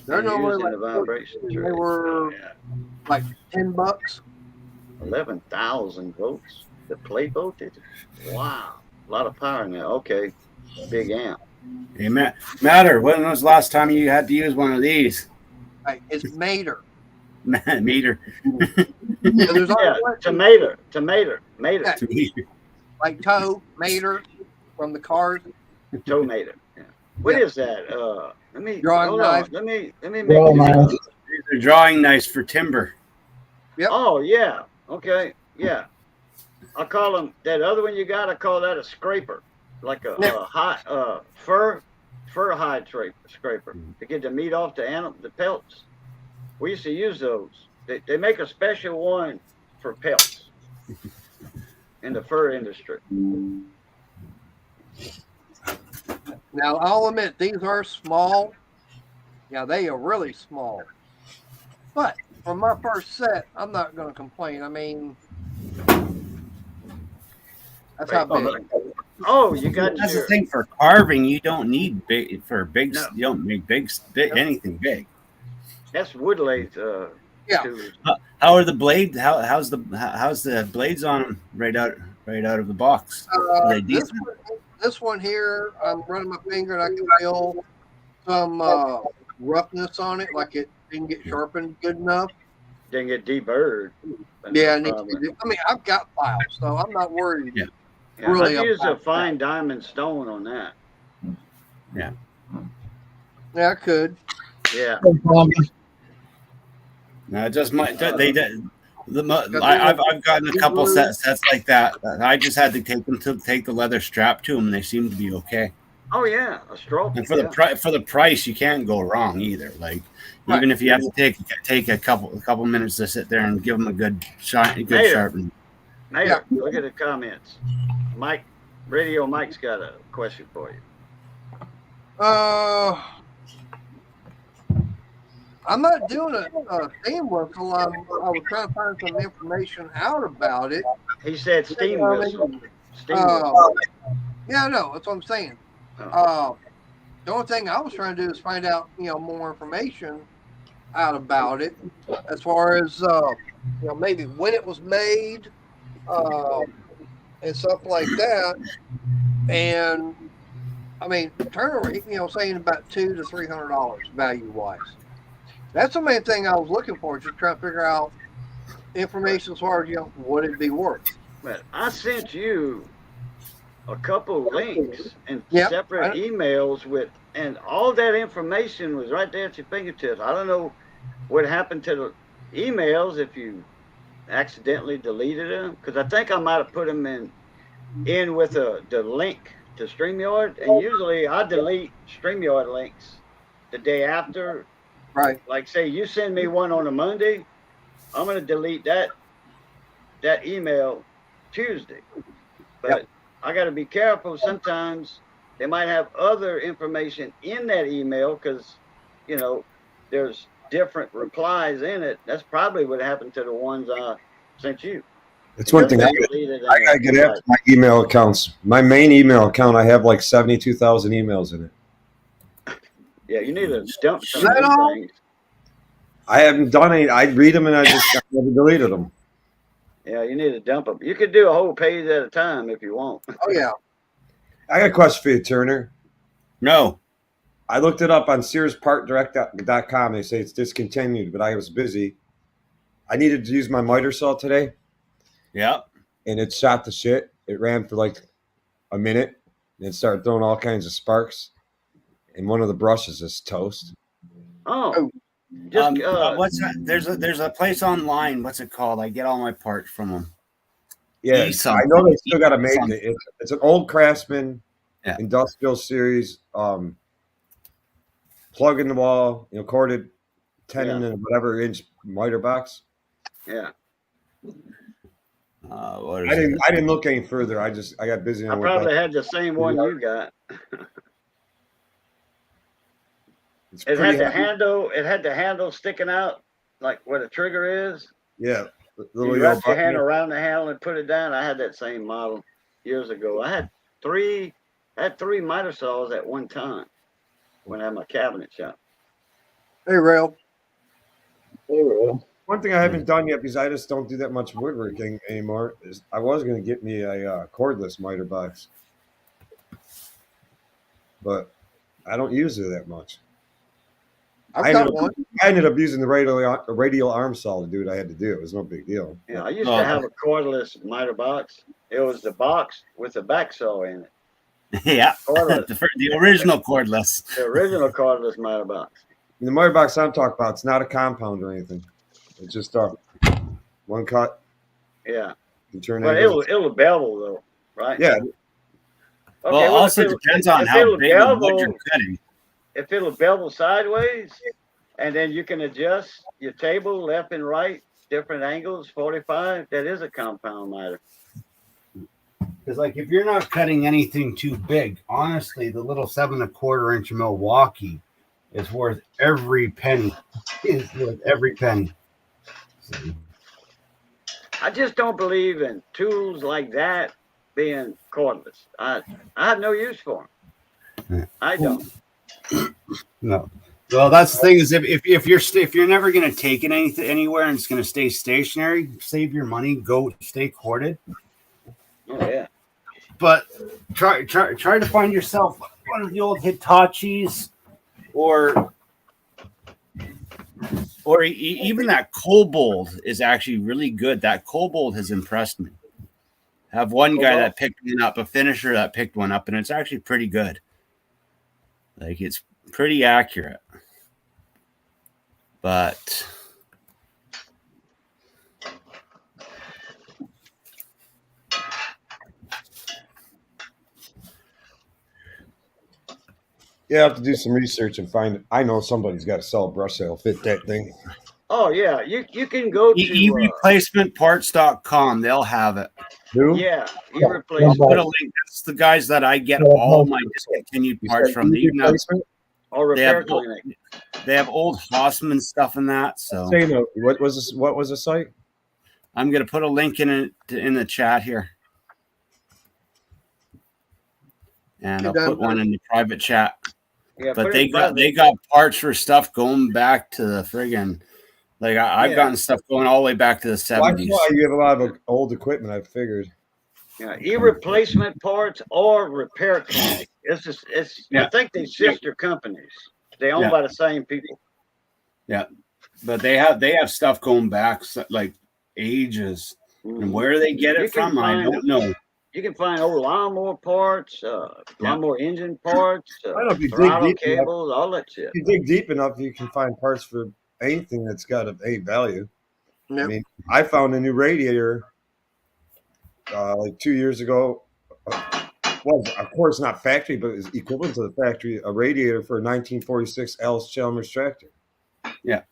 They're normally like they were like $10. 11,000 volts. The plate voltage. Wow, a lot of power in there. Okay, big amp. Hey, Matter, when was the last time you had to use one of these? It's Mater. Meter. Tomato. Yeah. Like toe, Mater from the cars. Tomato. Yeah. What is that? Let me drawing knife. Let me make These are drawing knives for timber. Yep. Oh yeah. Okay. Yeah. I call them that other one you got. I call that a scraper, like a fur hide scraper to get the meat off the pelts. We used to use those. They make a special one for pelts in the fur industry. Now I'll admit these are small. Yeah, they are really small. But for my first set, I'm not going to complain. I mean, that's how big. Oh, you got That's the thing for carving. You don't need big for big. No. You don't make anything big. That's wood lathe. How are the blades? How's the blades on them right out of the box? This one here, I'm running my finger and I can feel some roughness on it, like it didn't get sharpened good enough. Didn't get deburred. Yeah, I've got files, so I'm not worried. Yeah, really. I use a fine diamond stone on that. Yeah. Yeah, I could. Yeah. No, just I've gotten a couple sets like that. I just had to take the leather strap to them, and they seem to be okay. Oh yeah, a stroke. And for the price, you can't go wrong either. Like even if you have to take a couple minutes to sit there and give them a good sharpen. Look at the comments. Mike's got a question for you. I'm not doing a steam whistle. I was trying to find some information out about it. He said steam I mean, whistle. Steam Uh, whistle. yeah, no, that's what I'm saying. Oh. The only thing I was trying to do is find out, more information out about it, as far as maybe when it was made, and stuff like that. And I mean, Turner, saying about $200 to $300 value wise. That's the main thing I was looking for, just trying to figure out information as far as what it'd be worth. But I sent you a couple links and Yep, separate emails and all that information was right there at your fingertips. I don't know what happened to the emails if you accidentally deleted them, because I think I might have put them in with the link to StreamYard, and usually I delete StreamYard links the day after. Right. Like, say you send me one on a Monday, I'm going to delete that email Tuesday. But I got to be careful. Sometimes they might have other information in that email because, there's different replies in it. That's probably what happened to the ones I sent you. It's one thing I gotta get after my email accounts. My main email account, I have like 72,000 emails in it. Yeah, you need to dump some Is that of all? these things. I haven't done any. I read them and I never deleted them. Yeah, you need to dump them. You could do a whole page at a time if you want. Oh yeah. I got a question for you, Turner. No. I looked it up on SearsPartDirect.com. They say it's discontinued, but I was busy. I needed to use my miter saw today. Yep. And it shot the shit. It ran for like a minute and it started throwing all kinds of sparks. And one of the brushes is toast. Oh. Just, what's that? There's a place online. What's it called? I get all my parts from them. Yeah, I know they still got to make it. It's an old Craftsman industrial series. Plug in the wall, corded 10 and whatever inch miter box. Yeah. I didn't look any further. I got busy. I probably had the same one you got. It had the handle sticking out, like where the trigger is. Yeah. You wrap your hand around the handle and put it down. I had that same model years ago. I had three miter saws at one time when I had my cabinet shop. Hey, Rail. One thing I haven't done yet, because I just don't do that much woodworking anymore, is I was going to get me a cordless miter box. But I don't use it that much. I ended up using the radial arm saw to do what I had to do. It was no big deal. Yeah, I used to have a cordless miter box. It was the box with the back saw in it. Yeah, the original cordless. The original cordless miter box. And the miter box I'm talking about, it's not a compound or anything. It's just one cut. Yeah. But it'll bevel though, right? Yeah. Okay, well, also depends on how big of wood you're cutting. If it'll bevel sideways, and then you can adjust your table left and right, different angles, 45, that is a compound miter. Because, like, if you're not cutting anything too big, honestly, the little 7 1/4 inch Milwaukee is worth every penny. I just don't believe in tools like that being cordless. I have no use for them. I don't. No. Well, that's the thing is if you're never going to take it anywhere and it's going to stay stationary, save your money, go stay corded. Oh yeah. But try to find yourself one of the old Hitachis or even that Kobold is actually really good. That Kobold has impressed me. I have one guy that picked one up, a finisher that picked one up, and it's actually pretty good. Like, it's pretty accurate. But yeah, I have to do some research and find it. I know somebody's got to sell a brush that'll fit that thing. Oh yeah, you can go to eReplacementparts.com. They'll have it. New? Yeah, Yeah. I'll e-replacement put a link. That's the guys that I get all my discontinued You parts said from. They even have, replacement? or they have repair clinic. they have old Hossman stuff in that. So Say no. What was this? What was the site? I'm gonna put a link in the chat here, and I'll put one in the private chat. Yeah, But put it in they got parts for stuff going back to the friggin' like I've Yeah. gotten stuff going all the way back to the Well, I 70s. saw you have a lot of old equipment. I figured. Yeah, e-replacement parts or repair clinic. It's just I Yeah. think they sister companies. They owned Yeah. by the same people. But they have stuff going back like ages, and where they get You it can from, I find don't know. You can find old lawnmower parts, lawnmower engine parts, I don't know if you dig throttle deep enough. cables, all that shit. If you dig deep enough, you can find parts for anything that's got a value. Yep. I mean, I found a new radiator like 2 years ago. Well, of course, not factory, but it's equivalent to the factory. A radiator for a 1946 Alice Chalmers tractor. Yeah.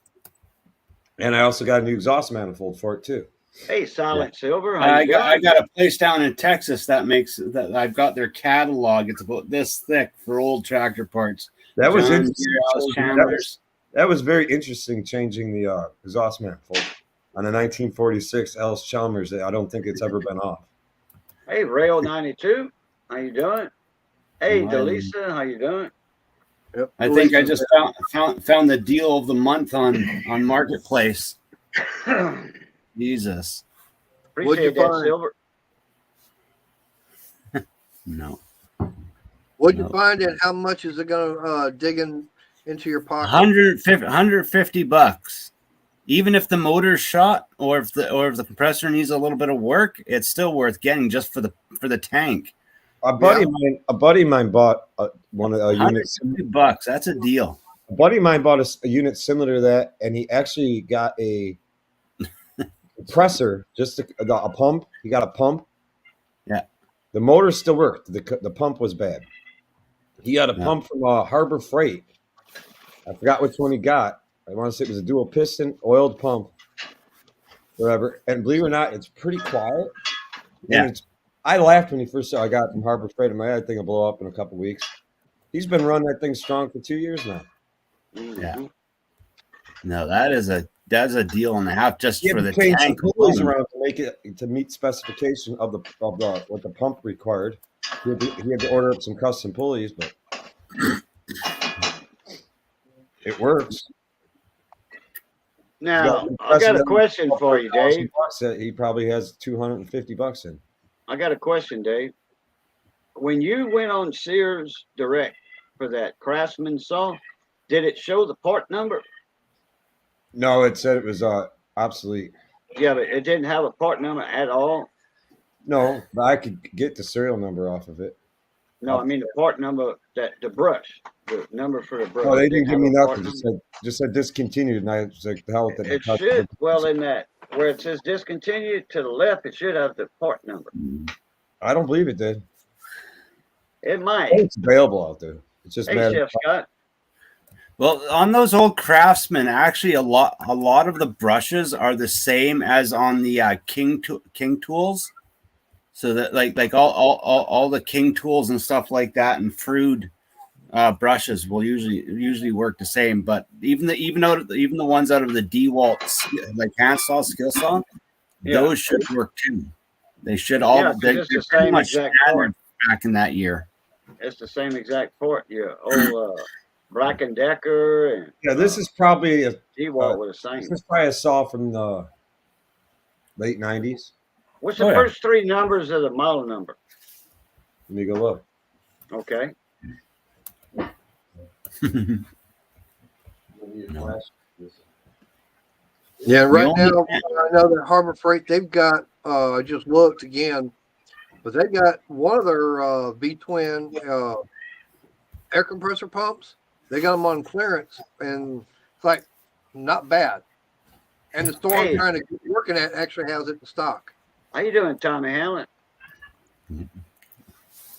And I also got a new exhaust manifold for it too. Hey, Silent Silver, how I you doing? got a place down in Texas that makes that I've got their catalog. It's about this thick for old tractor parts. That was John interesting. Deere, Alice Chalmers. That was very interesting changing the exhaust manifold on the 1946 Alice Chalmers. I don't think it's ever been off. Hey, Rail 92, how you doing? Hey, Well, Delisa, how you doing? Yep. I think I just found the deal of the month on Marketplace. Jesus. What'd you Appreciate that, find? Silver. No. What'd you No. find, and how much is it going to dig into your pocket? 150 bucks. Even if the motor's shot or if the compressor needs a little bit of work, it's still worth getting just for the tank. A buddy of mine bought one of a unit. $150. That's a deal. A buddy of mine bought a unit similar to that, and he actually got a compressor, just a pump. He got a pump. Yeah. The motor still worked. The pump was bad. He got a pump from Harbor Freight. I forgot which one he got. I want to say it was a dual piston, oiled pump, whatever. And believe it or not, it's pretty quiet. Yeah. And I laughed when he first saw I got it from Harbor Freight. And my other thing will blow up in a couple weeks. He's been running that thing strong for 2 years now. Yeah. No, that's a deal and a half just for the change tank. some pulleys around to make it to meet specification of the what the pump required. He had to order up some custom pulleys, but it works. Now, I got a question for you, Dave. He probably has $250 in. I got a question, Dave. When you went on Sears Direct for that Craftsman saw, did it show the part number? No, it said it was obsolete. Yeah, but it didn't have a part number at all. No, but I could get the serial number off of it. No, I mean the part number, the brush, the number for the brush. No, they didn't give me have a part nothing. Just said discontinued, and I was like, the hell with it. It should. Well, in that where it says discontinued to the left, it should have the part number. I don't believe it did. It might. It's available out there. It's just Hey, Chef Scott. Well, on those old Craftsman, actually, a lot of the brushes are the same as on the King tools. So that like all the King tools and stuff like that, and Frood brushes will usually work the same. But even the ones out of the DeWalt like handsaw, skill saw, those should work too. They should all. Yeah, they're it's the pretty same much exact standard back in that year. It's the same exact part. Yeah, old Black & Decker and Yeah, this is probably a DeWalt were the same. this is probably a saw from the late '90s. What's the first three numbers of the model number? Let me go look. Okay. Yeah, right now I know that Harbor Freight, they've got I just looked again, but they've got one of their V-twin air compressor pumps. They got them on clearance, and it's like not bad. And the store I'm trying to get working at actually has it in stock. How you doing, Tommy Hamlet?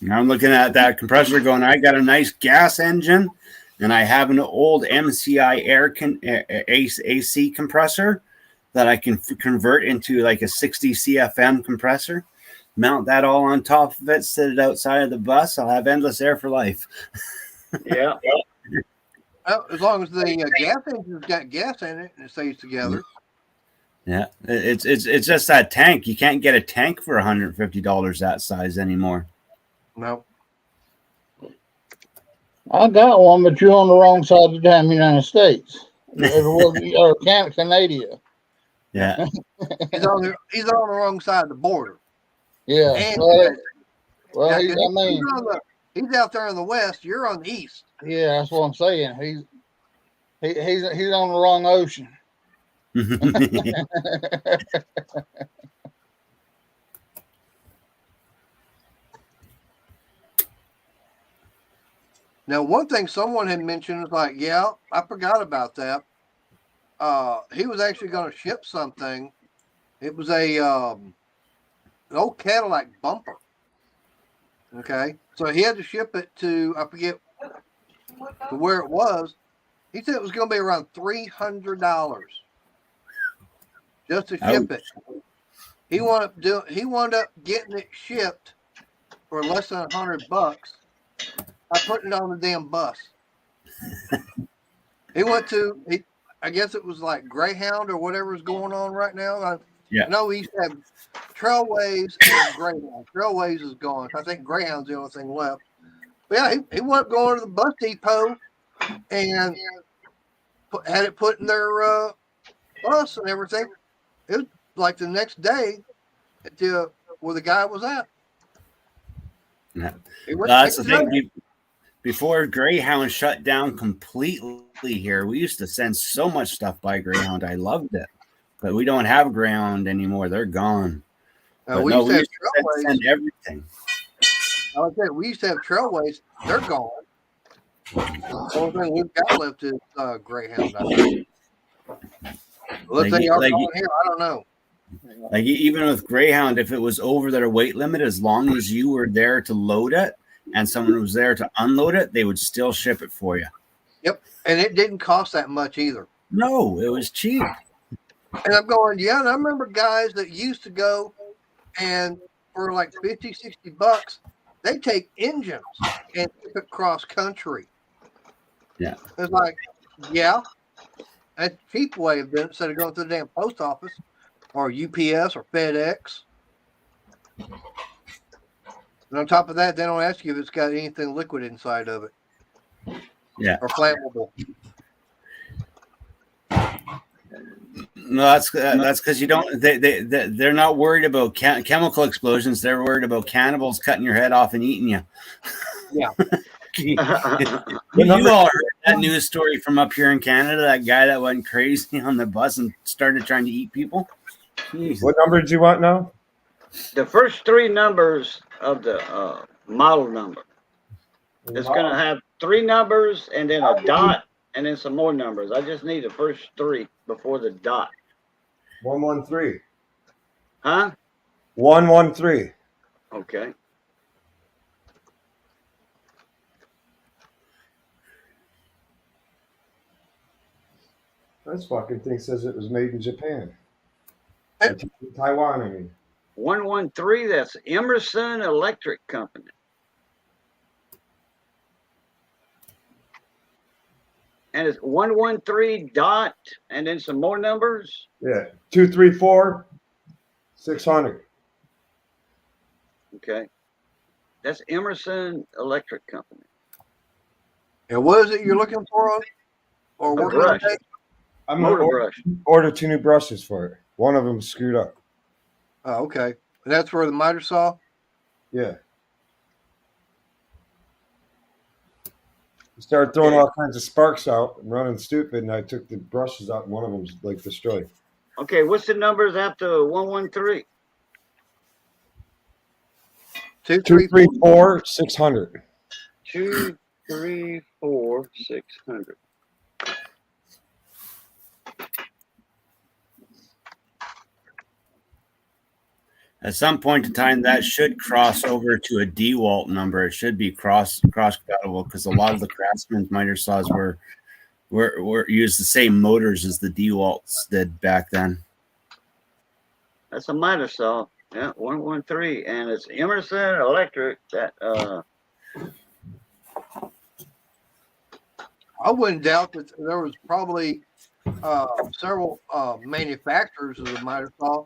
Now I'm looking at that compressor going, I got a nice gas engine and I have an old MCI AC compressor that I can convert into like a 60 CFM compressor. mount that all on top of it, sit it outside of the bus. I'll have endless air for life. Yeah. Well, as long as the gas engine's got gas in it and it stays together. Yeah, it's just that tank. You can't get a tank for $150 that size anymore. No. I got one, but you're on the wrong side of the damn United States. Or Canada. Yeah. He's on the wrong side of the border. Yeah. And Well, yeah, he's he's out there in the west. You're on the east. Yeah, that's what I'm saying. He's on the wrong ocean. Now, one thing someone had mentioned is like, yeah, I forgot about that. He was actually going to ship something. It was an old Cadillac bumper. Okay, so he had to ship it to, I forget to where it was. He said it was going to be around $300 just to ship it. He wound up getting it shipped for less than $100 by putting it on the damn bus. He went to, I guess it was like Greyhound or whatever's going on right now. I know we used to have Trailways and Greyhound. Trailways is gone. I think Greyhound's the only thing left. But yeah, he went going to the bus depot and had it put in their bus and everything. It was like the next day to where the guy was at. Yeah. That's the thing. Before Greyhound shut down completely here, we used to send so much stuff by Greyhound. I loved it. But we don't have Greyhound anymore. They're gone. We used to send everything. I would say we used to have Trailways. They're gone. The only thing we've got left is Greyhound. Let's say y'all here. I don't know. Like even with Greyhound, if it was over their weight limit, as long as you were there to load it and someone was there to unload it, they would still ship it for you. Yep. And it didn't cost that much either. No, it was cheap. And I'm going, yeah, and I remember guys that used to go and for like $50, $60, they take engines and ship it cross country. Yeah. It's like, yeah, that's a cheap way of doing it instead of going to the damn post office or UPS or FedEx. And on top of that, they don't ask you if it's got anything liquid inside of it. Yeah. Or flammable. No, that's because you don't. They're not worried about chemical explosions. They're worried about cannibals cutting your head off and eating you. Yeah. you all heard that news story from up here in Canada? That guy that went crazy on the bus and started trying to eat people. Jesus. What number did you want now? The first three numbers of the model number. It's going to have three numbers and then a dot and then some more numbers. I just need the first three before the dot. 113. Huh? 113. Okay. This fucking thing says it was made in Japan. Taiwan, I mean. 113, that's Emerson Electric Company. And it's 113 dot and then some more numbers. Yeah, 234 600. Okay. That's Emerson Electric Company. And what is it you're looking for on? Or A brush. I'm Motor going brush. to order 2 new brushes for it. One of them screwed up. Oh, okay. And that's for the miter saw? Yeah. Started throwing all kinds of sparks out and running stupid, and I took the brushes out, and one of them was like destroyed. Okay, what's the numbers after 113? 234 600. 234 600. At some point in time, that should cross over to a DeWalt number. It should be cross compatible because a lot of the Craftsman's miter saws were used the same motors as the DeWalts did back then. That's a miter saw. Yeah, 113, and it's Emerson Electric. That I wouldn't doubt that there was probably several manufacturers of the miter saw.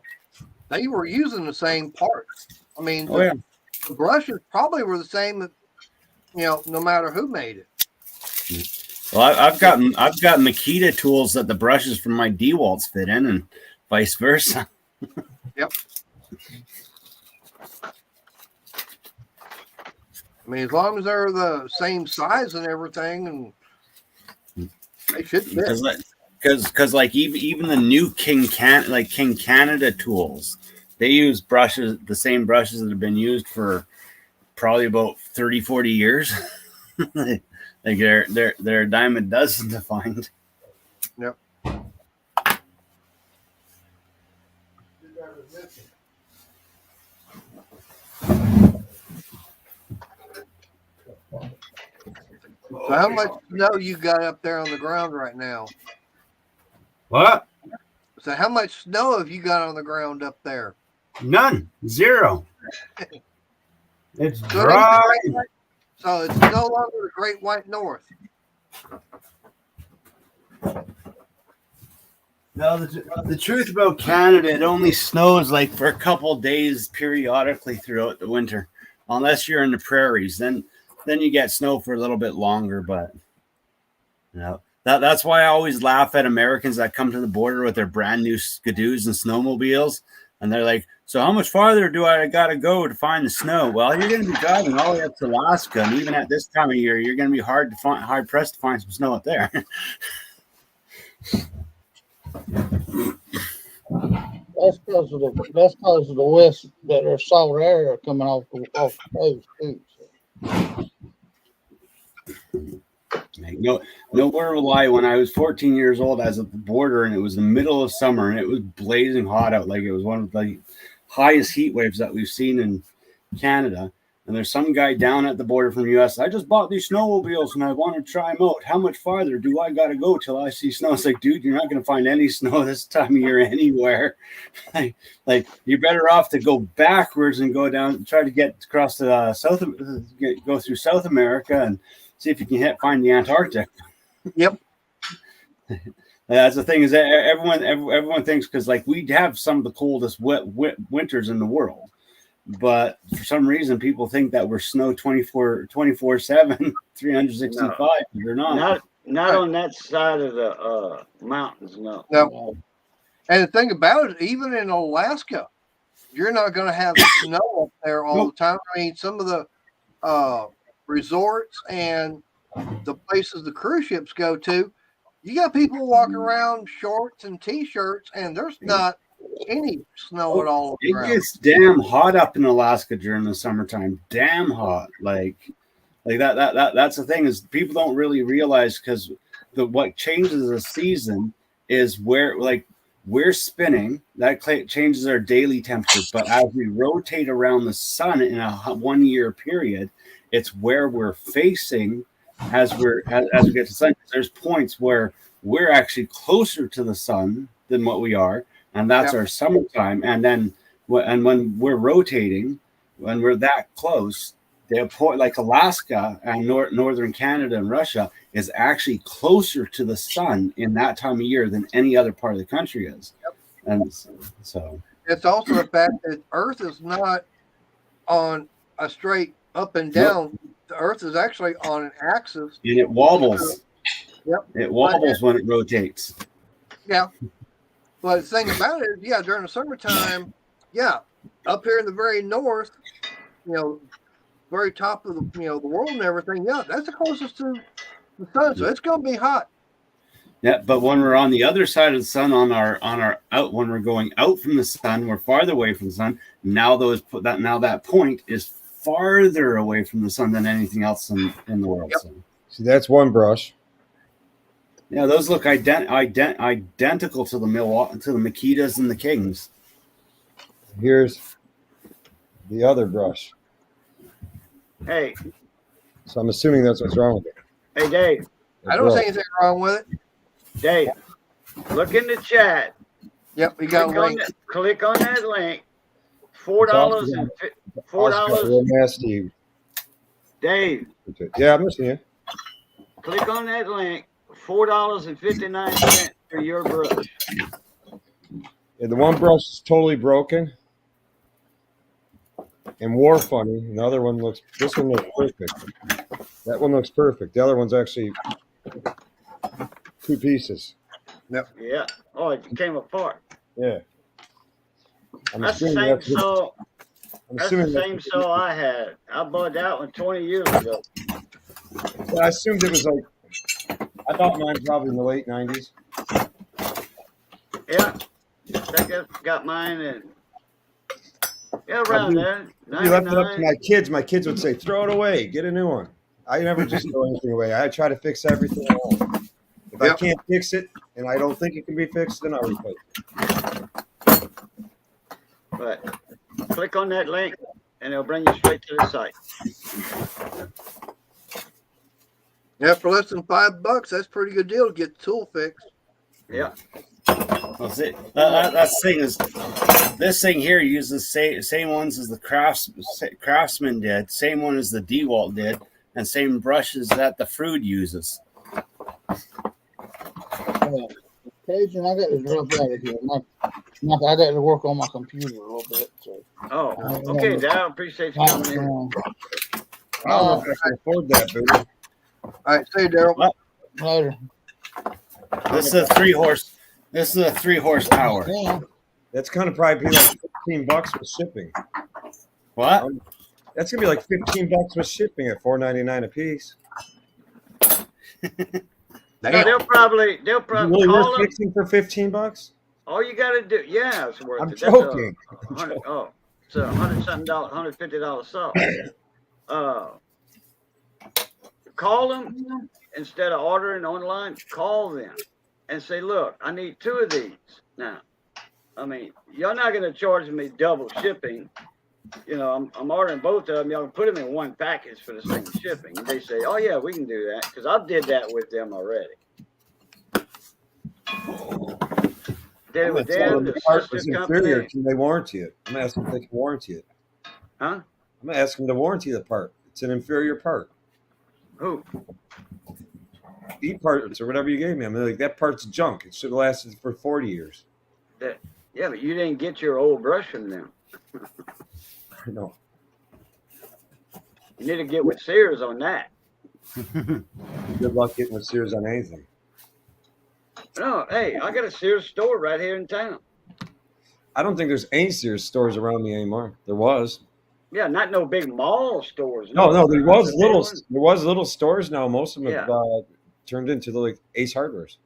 They were using the same parts. I mean, Oh yeah. the brushes probably were the same, no matter who made it. Well, I've got Makita tools that the brushes from my DeWalt's fit in, and vice versa. Yep. I mean, as long as they're the same size and everything, and they should fit. Because like even the new King Canada tools, they use brushes, the same brushes that have been used for probably about 30, 40 years. Like they're a dime a dozen to find. Yep. So how much snow you got up there on the ground right now? What? So how much snow have you got on the ground up there? None. Zero. It's So dry. So it's no longer the Great White North. No, the truth about Canada, it only snows like for a couple of days periodically throughout the winter, unless you're in the prairies. Then you get snow for a little bit longer. But that's why I always laugh at Americans that come to the border with their brand new skidoos and snowmobiles, and they're like, "So how much farther do I got to go to find the snow?" Well, you're going to be driving all the way up to Alaska, and even at this time of year, you're going to be hard pressed to find some snow up there. That's because of the west that are salt area coming off the coast too. No word of a lie. When I was 14 years old, I was at the border, and it was the middle of summer, and it was blazing hot out. Like it was one of the highest heat waves that we've seen in Canada. And there's some guy down at the border from the U.S. I just bought these snowmobiles, and I want to try them out. How much farther do I got to go till I see snow? It's like, dude, you're not going to find any snow this time of year anywhere. like you're better off to go backwards and go down, try to get across to go through South America and see if you can find the Antarctic. Yep. That's the thing is that everyone thinks because like we have some of the coldest winters in the world, but for some reason people think that we're snow 24/7, 365. No. You're not. Not on that side of the mountains. No. No. And the thing about it, even in Alaska, you're not going to have snow up there all the time. I mean, some of the resorts and the places the cruise ships go to, you got people walking around shorts and t-shirts, and there's not any snow at all. It gets damn hot up in Alaska during the summertime. Damn hot. Like that's the thing is people don't really realize because what changes the season is where like we're spinning that changes our daily temperature, but as we rotate around the sun in a 1 year period, it's where we're facing as we get to sun. There's points where we're actually closer to the sun than what we are, and that's our summertime. And then when we're rotating, when we're that close, the point like Alaska and northern Canada and Russia is actually closer to the sun in that time of year than any other part of the country is. And so it's also the fact that Earth is not on a straight up and down. The Earth is actually on an axis, and it wobbles. Yep, it wobbles when it rotates. Yeah, but the thing about it is, during the summertime, up here in the very north, very top of the world and everything, that's the closest to the sun, so it's going to be hot. Yeah, but when we're on the other side of the sun, on our out, when we're going out from the sun, we're farther away from the sun. Now that point is farther away from the sun than anything else in the world. Yep. So. See, that's one brush. Yeah, those look identical to the Makitas and the Kings. Here's the other brush. Hey. So I'm assuming that's what's wrong with it. Hey, Dave. I don't see anything wrong with it. Dave, look in the chat. Yep, we got a link. Click on that link $4 and $4. Real nasty. Dave, Yeah, I'm listening. To click on that link. $4.59 for your brush. Yeah, the one brush is totally broken and wore funny. The other one looks. This one looks perfect. That one looks perfect. The other one's actually 2 pieces. Yeah. Oh, it came apart. Yeah. That's the same saw. That's the same saw I had. I bought that one 20 years ago. I assumed it was like. I thought mine probably in the late 90s. Yeah. I got mine in. Yeah, around there. You left it up to 99. my kids. My kids would say, "Throw it away. Get a new one." I never just throw anything away. I try to fix everything at home. If I can't fix it and I don't think it can be fixed, then I'll replace it. But click on that link and it'll bring you straight to the site. Yeah, for less than $5, that's a pretty good deal to get the tool fixed. Yeah. That's it. That thing is, this thing here uses same ones as the Craftsman did, same one as the DeWalt did, and same brushes that the Frood uses. Cajun, I got to drop out of here. I got to work on my computer a little bit. So. Oh, okay, Dad. Appreciate you coming in. I don't know if I can afford that, baby. All right, see you, Daryl. Later. This is a 3-horse. This is a 3-horsepower. Yeah. That's gonna probably be like $15 with shipping. What? That's gonna be like $15 with shipping at $4.99 a piece. No, they'll probably Really call worth them. fixing for $15? All you got to do, yeah, it's worth I'm it. joking. It's a $150 saw. Call them instead of ordering online. Call them and say, "Look, I need 2 of these." Now, I mean, you're not going to charge me double shipping. You know, I'm ordering both of them. Y'all can put them in one package for the same shipping. And they say, "Oh yeah, we can do that," because I did that with them already. Did it with them, the part sister is inferior. company. Can they warranty it? I'm asking if they can warranty it. Huh? I'm asking to warranty the part. It's an inferior part. Who? E-parts or whatever you gave me. I mean, like that part's junk. It should have lasted for 40 years. Yeah, but you didn't get your old brush from them. No. You need to get with Sears on that. Good luck getting with Sears on anything. No, hey, I got a Sears store right here in town. I don't think there's any Sears stores around me anymore. There was. Yeah, not no big mall stores. No, there was big little. ones. There was little stores now. Most of them have Yeah. turned into the like Ace Hardwares.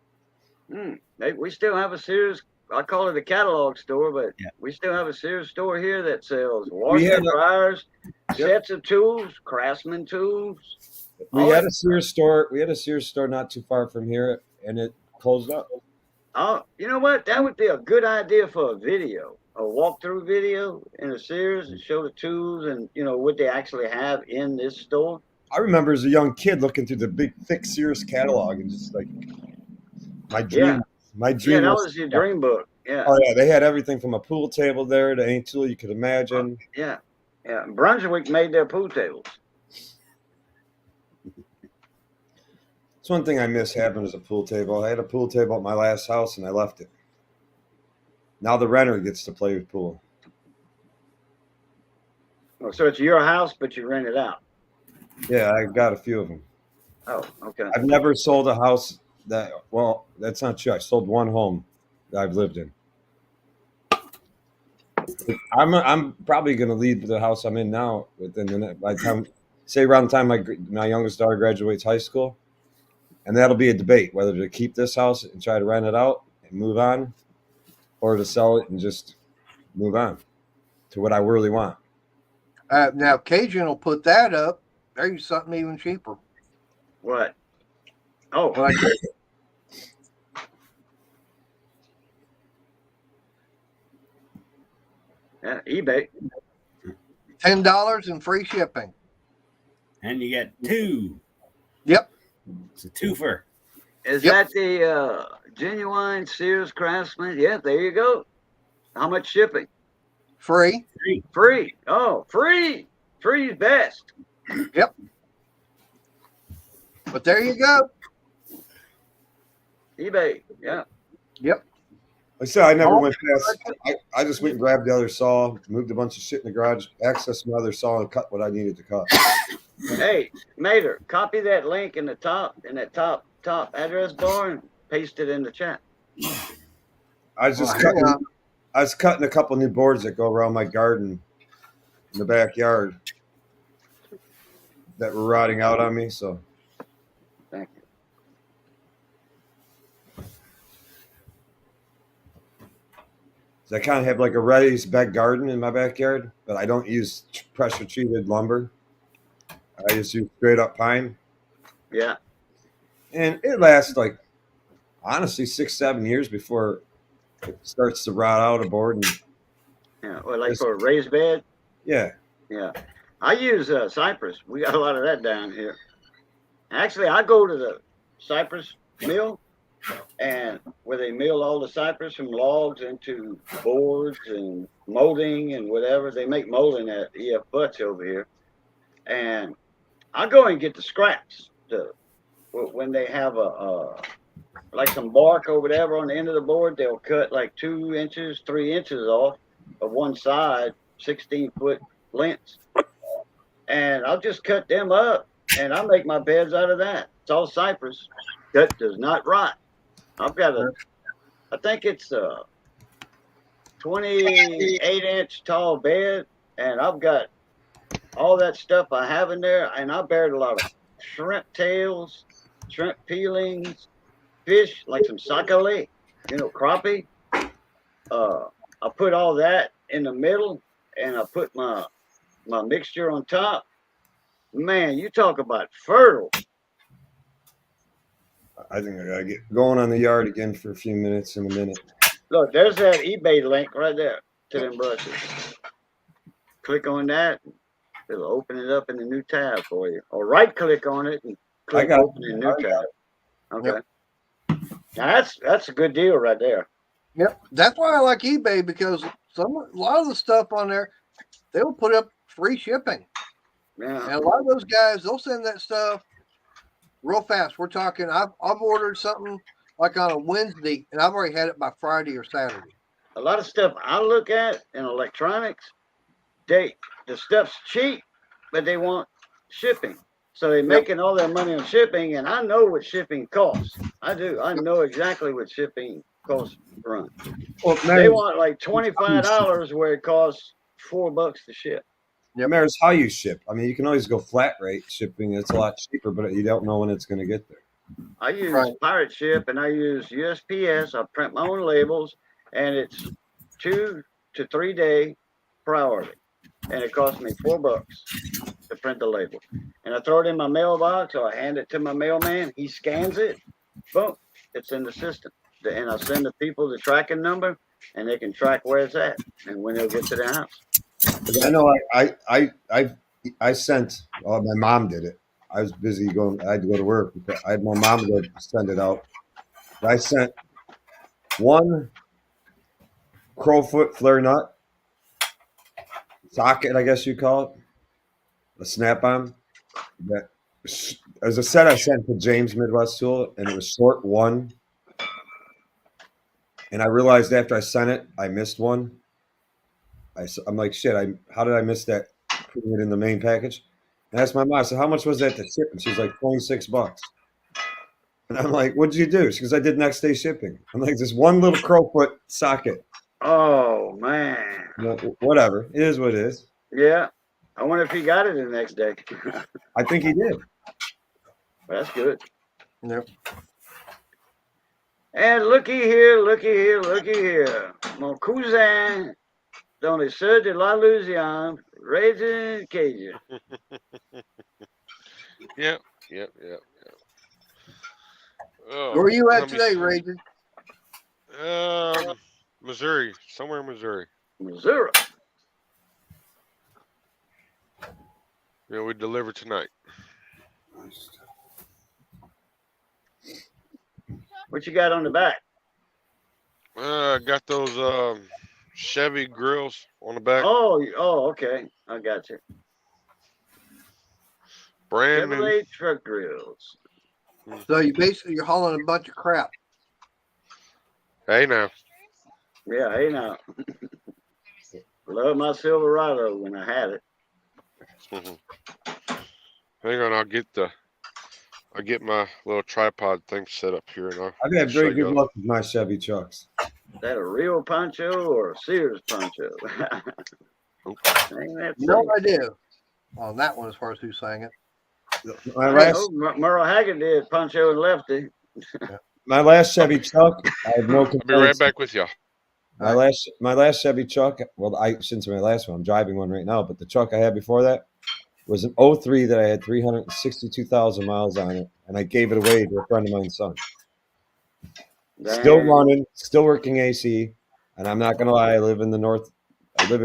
We still have a Sears. I call it a catalog store, but Yeah. we still have a Sears store here that sells washers, had a- dryers, sets of tools, Craftsman tools. We all had that a Sears store. We had a Sears store not too far from here, and it closed up. Oh, you know what? That would be a good idea for a video, a walkthrough video in a Sears and show the tools and what they actually have in this store. I remember as a young kid looking through the big, thick Sears catalog and just like my dream. Yeah. My dream. Yeah, that was your dream book. Yeah. Oh yeah, they had everything from a pool table there to any tool you could imagine. Yeah. Yeah. Brunswick made their pool tables. It's one thing I miss having is a pool table. I had a pool table at my last house and I left it. Now the renter gets to play with pool. Oh, so it's your house, but you rent it out. Yeah, I got a few of them. Oh, okay. I've never sold a house that's not true. I sold one home that I've lived in. I'm probably going to leave the house I'm in now by the time, say around the time my youngest daughter graduates high school, and that'll be a debate whether to keep this house and try to rent it out and move on, or to sell it and just move on to what I really want. Now, Cajun will put that up. There's something even cheaper. What? Oh, Like, yeah, eBay. $10 and free shipping. And you get 2. Yep. It's a twofer. Is Yep. that the genuine Sears Craftsman? Yeah, there you go. How much shipping? Free. Free. Oh, free. Free's best. Yep. But there you go. eBay. Yeah. Yep. Like I said, I never Oh, went past. I just went and grabbed the other saw, moved a bunch of shit in the garage, accessed my other saw, and cut what I needed to cut. Hey, Mater, copy that link in the top, top address bar and paste it in the chat. I was just hang cutting. on. I was cutting a couple new boards that go around my garden in the backyard that were rotting out on me. So Thank you. I kind of have like a raised bed garden in my backyard, but I don't use pressure treated lumber. I just use straight up pine, Yeah. and it lasts like honestly 6-7 years before it starts to rot out a board. And Yeah. Well, like for a raised bed. yeah, Yeah. I use cypress. We got a lot of that down here. Actually, I go to the cypress mill, and where they mill all the cypress from logs into boards and molding and whatever. They make molding at EF Butts over here. And I go and get the scraps. When they have like some bark or whatever on the end of the board, they'll cut like 2 inches, 3 inches off of one side, 16-foot lengths. And I'll just cut them up, and I'll make my beds out of that. It's all cypress. That does not rot. I've got I think it's a 28-inch tall bed, and I've got all that stuff I have in there, and I buried a lot of shrimp tails, shrimp peelings, fish, like some sakale, crappie. I put all that in the middle, and I put my mixture on top. Man, you talk about fertile. I think I gotta get going on the yard again for a few minutes in a minute. Look, there's that eBay link right there to them brushes. Click on that. It'll open it up in the new tab for you. Or right click on it and click open in new tab. Okay. Yep. Now that's a good deal right there. Yep. That's why I like eBay, because a lot of the stuff on there, they'll put up free shipping. Yeah. And a lot of those guys, they'll send that stuff real fast. We're talking, I've ordered something like on a Wednesday, and I've already had it by Friday or Saturday. A lot of stuff I look at in electronics, the stuff's cheap, but they want shipping. So they're making all their money on shipping, and I know what shipping costs. I do. I know exactly what shipping costs to run. Well, They want like $25 where it costs $4 to ship. It matters how you ship. I mean, you can always go flat rate shipping. It's a lot cheaper, but you don't know when it's going to get there. I use Pirate Ship, and I use USPS. I print my own labels, and it's 2 to 3 day priority. And it costs me $4 to print the label. And I throw it in my mailbox, or I hand it to my mailman. He scans it. Boom. It's in the system. And I send the people the tracking number, and they can track where it's at and when they'll get to their house. I know I sent, my mom did it. I was busy I had to go to work. I had my mom go send it out. I sent one crowfoot flare nut socket, I guess you call it, a snap-on. That as a set I sent to James Midwest Tool, and it was short one. And I realized after I sent it, I missed one. I'm like, shit, how did I miss that? Putting it in the main package. And I asked my mom, I said, how much was that to ship? And she's like, $26. And I'm like, what did you do? She goes, I did next day shipping. I'm like, this one little crowfoot socket. Oh, man. Whatever. It is what it is. Yeah. I wonder if he got it the next day. I think he did. That's good. Yep. And looky here. Mon cousin dans les sud de la Louisiane, raising Cajun. Yep. Oh, Where are you at today, Ranger? Missouri, somewhere in Missouri. Missouri. Yeah, we deliver tonight. What you got on the back? I got those Chevy grills on the back. Oh, okay. I got you. Brand new. Chevrolet truck grills. So you're hauling a bunch of crap. Hey now. Yeah, hey now. Love my Silverado when I had it. Hang on, I'll get my little tripod thing set up here, and I've had show very good y'all. luck with my Chevy trucks. Is that a real poncho or a Sears poncho? Oop. Ain't that No safe? idea on that one as far as who's saying it. My I last, know Merle Haggard did Poncho and Lefty. my last Chevy truck, I have no I'll be right complaints. back with y'all. My last Chevy truck, well, since my last one, I'm driving one right now, but the truck I had before that was an 03 that I had 362,000 miles on it, and I gave it away to a friend of mine's son. Still Dang. running, still working AC, and I'm not gonna lie, I live in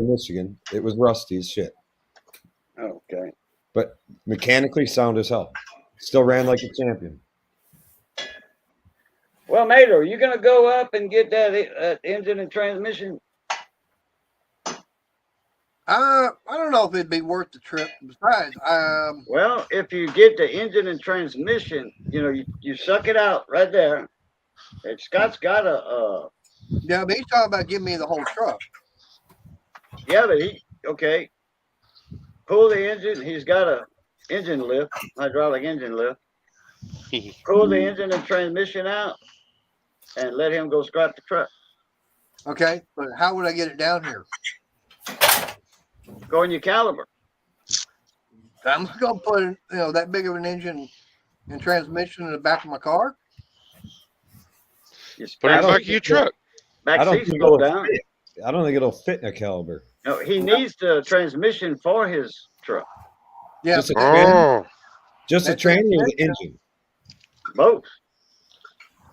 Michigan. It was rusty as shit, Okay. but mechanically sound as hell. Still ran like a champion. Well, Mater, are you gonna go up and get that engine and transmission? I don't know if it'd be worth the trip. Besides, Well, if you get the engine and transmission, you suck it out right there. And Scott's got a yeah, but he's talking about giving me the whole truck. yeah, but okay. Pull the engine. He's got a engine lift, hydraulic engine lift. Pull the engine and transmission out, and let him go scrap the truck. Okay, but how would I get it down here? Go in your caliber. I'm just gonna put that big of an engine and transmission in the back of my car. Put it in the don't back of your truck. Back I don't seats think go it'll down. fit. I don't think it'll fit in a caliber. No, he needs the transmission for his truck. Yeah, Just a but trans- Oh, Just a That's tranny or the transmission. engine? Both.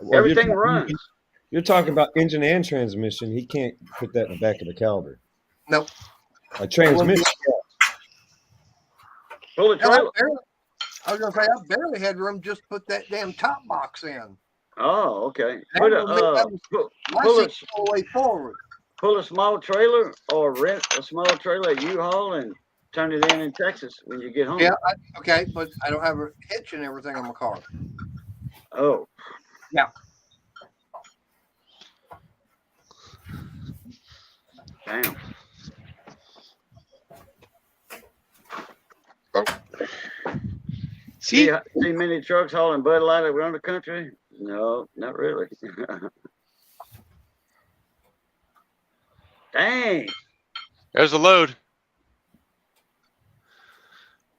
Well, Everything runs. You're talking about engine and transmission. He can't put that in the back of the caliber. Nope. A transmission. Pull the Hell, I trailer. was gonna say I barely had room just to put that damn top box in. Oh, okay. That Put would make My pull seat's all the way forward. a small trailer or rent a small trailer at U-Haul and turn it in Texas when you get home. Yeah, okay, but I don't have a hitch and everything on my car. Oh. Yeah. Damn. See many trucks hauling Bud Light around the country? No, not really. Dang. there's a load.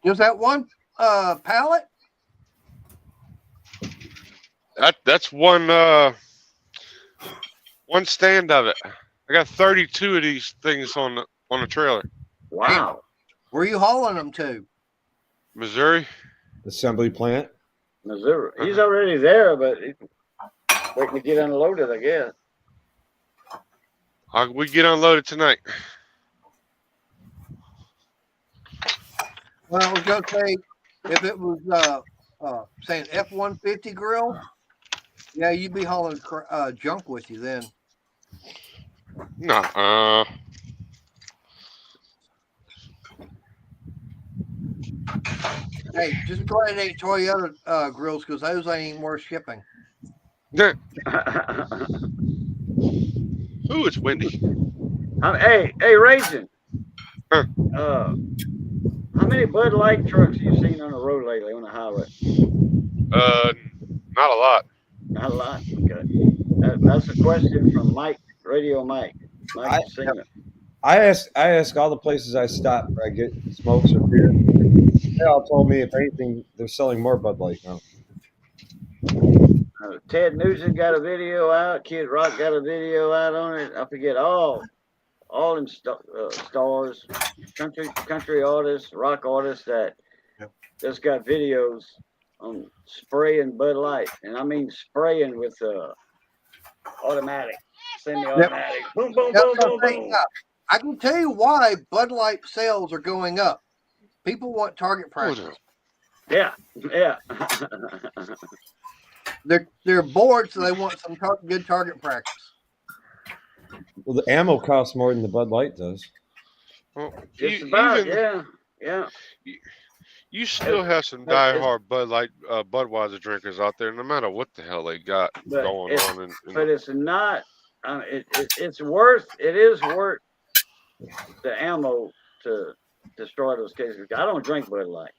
Just that one pallet? That's one stand of it. I got 32 of these things on the trailer. Wow. Where are you hauling them to? Missouri. Assembly plant. Missouri. He's already there, but he's waiting to get unloaded, I guess. We get unloaded tonight. Well, I was gonna say if it was saying F-150 grill, yeah, you'd be hauling junk with you then. Nah. Hey, just go ahead and eat Toyota grills because those ain't worth shipping. Ooh, it's windy. Hey, Raging. Huh. How many Bud Light trucks have you seen on the road lately on the highway? Not a lot. Not a lot. Okay. That's a question from Mike, Radio Mike. Mike, you seen it? I ask all the places I stop where I get smokes or beer. They all told me if anything, they're selling more Bud Light now. Ted Nugent got a video out. Kid Rock got a video out on it. I forget all them stars, country artists, rock artists that just got videos on spraying Bud Light, and I mean spraying with automatic, semi-automatic. Boom, boom, boom, boom, boom. I can tell you why Bud Light sales are going up. People want target practice. Yeah. They're bored, so they want some good target practice. Well, the ammo costs more than the Bud Light does. Well, Just you, about, even yeah. you still have some But it's diehard Bud Light, Budweiser drinkers out there, no matter what the hell they got but going it's on. but it's not. It's worth. It is worth the ammo to destroy those cases. I don't drink Bud Light.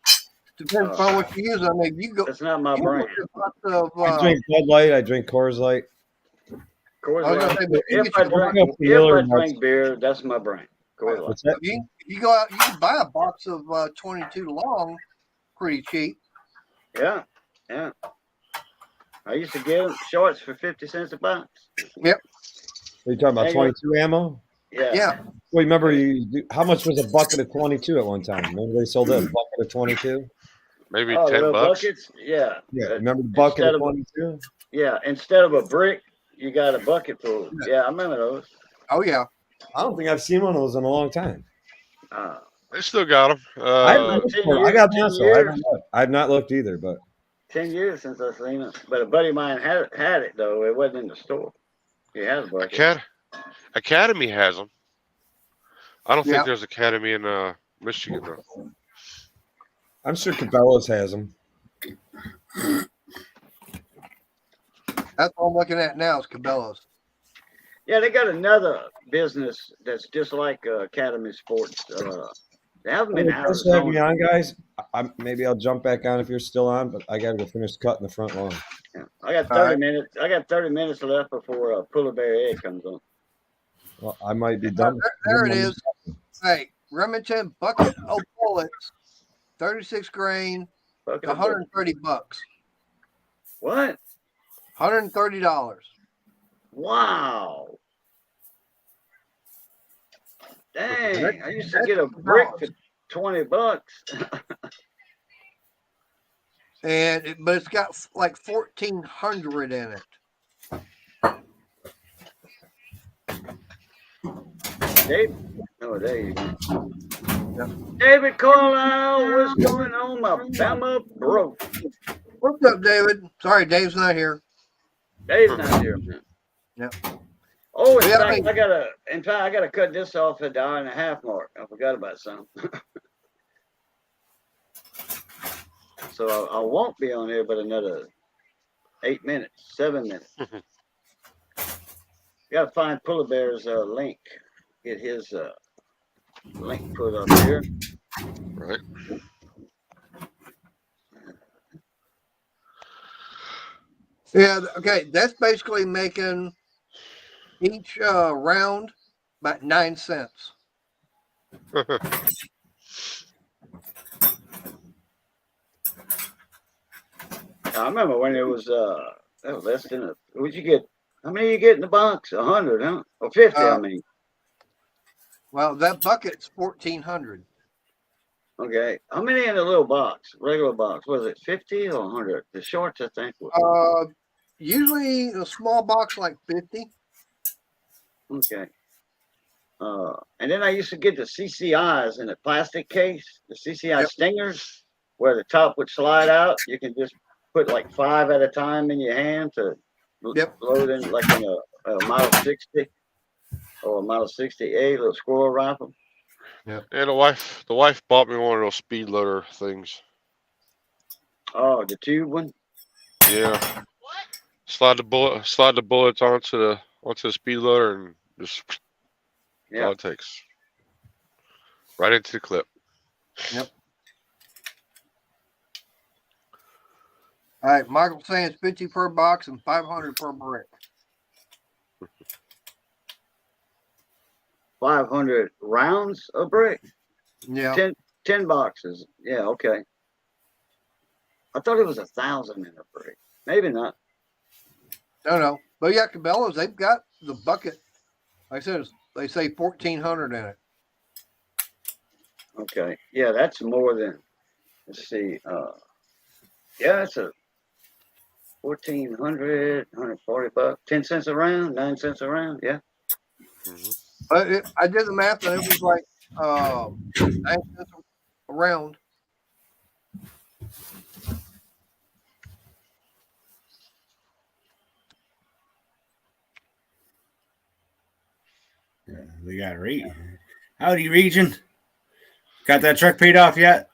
Depends upon what you use. I mean, you go. That's not my You brand. get a box of. I drink Bud Light. I drink Coors Light. Coors I was gonna Light. say, but you If get I you a drink, box. if I drink beer, that's my brand. Coors Light. What's that? You go out. You can buy a box of 22 long, pretty cheap. Yeah. I used to get them shorts for 50 cents a box. Are you talking about Hang on. 22 ammo? Yeah. Well, remember how much was a bucket of 22 at one time? Remember they sold a bucket of 22? Maybe Oh, the $10. little buckets? Yeah. Yeah. Remember the bucket Instead of of 22? yeah, instead of a brick, you got a bucket full. Yeah, I remember those. Oh yeah. I don't think I've seen one of those in a long time. They still got them. I haven't Oh, looked 10 for 'em. I years, got 10 this, so I years. haven't looked. I've not looked either, but 10 years since I've seen it. But a buddy of mine had it, though. It wasn't in the store. He had a bucket. Academy has them. I don't Yeah. think there's Academy in Michigan though. I'm sure Cabela's has them. That's what I'm looking at now is Cabela's. Yeah, they got another business that's just like Academy Sports. They have them in Thanks for having me Arizona. on, guys. Maybe I'll jump back on if you're still on, but I got to go finish cutting the front lawn. Yeah. I got All 30 right. minutes. I got 30 minutes left before Puller Bear Egg comes on. Well, I might be done. There it is. Hey, Remington bucket of bullets, 36 grain, Bucket of bullets. $130. What? $130. Wow. Dang, I used to get a brick for $20. But it's got like 1,400 in it. Dave? Oh, there you go. David Carlisle, what's going on, my Bama bro? What's up, David? Sorry, Dave's not here. Dave's not here, man. Yep. Oh, in Yeah, fact, I gotta cut this off at the hour and a half mark. I forgot about something. So I won't be on here but another 8 minutes, 7 minutes. Gotta find Puller Bear's link. Get his link put up here. Right. Yeah, okay. That's basically making each round about 9 cents. I remember when it was less than a. What'd you get? How many you get in the box? 100, huh? Or 50? I mean. Well, that bucket's 1,400. Okay. How many in the little box? Regular box? Was it 50 or 100? The shorts, I think. Was. Usually a small box like 50. Okay. And then I used to get the CCIs in a plastic case, the CCI stingers, where the top would slide out. You can just put like 5 at a time in your hand to load in, like in a Model 60 or a Model 60A, little squirrel rifle. Yeah. And the wife bought me one of those speed loader things. Oh, the tube one. Yeah. Slide the bullets onto the speed loader and just all it takes. Right into the clip. Yep. All right, Michael's saying it's 50 per box and 500 per brick. 500 rounds of brick. Yeah. 10 boxes. Yeah, okay. I thought it was 1,000 in a brick. Maybe not. No. But yeah, Cabela's, they've got the bucket. Like I said, they say 1,400 in it. Okay. Yeah, that's more than, let's see. Yeah, that's a 1,400, 140 bucks, 10 cents a round, 9 cents a round. Yeah. Mm-hmm. I did the math and it was like 9 cents a round. We got Howdy, Region. Got that truck paid off yet?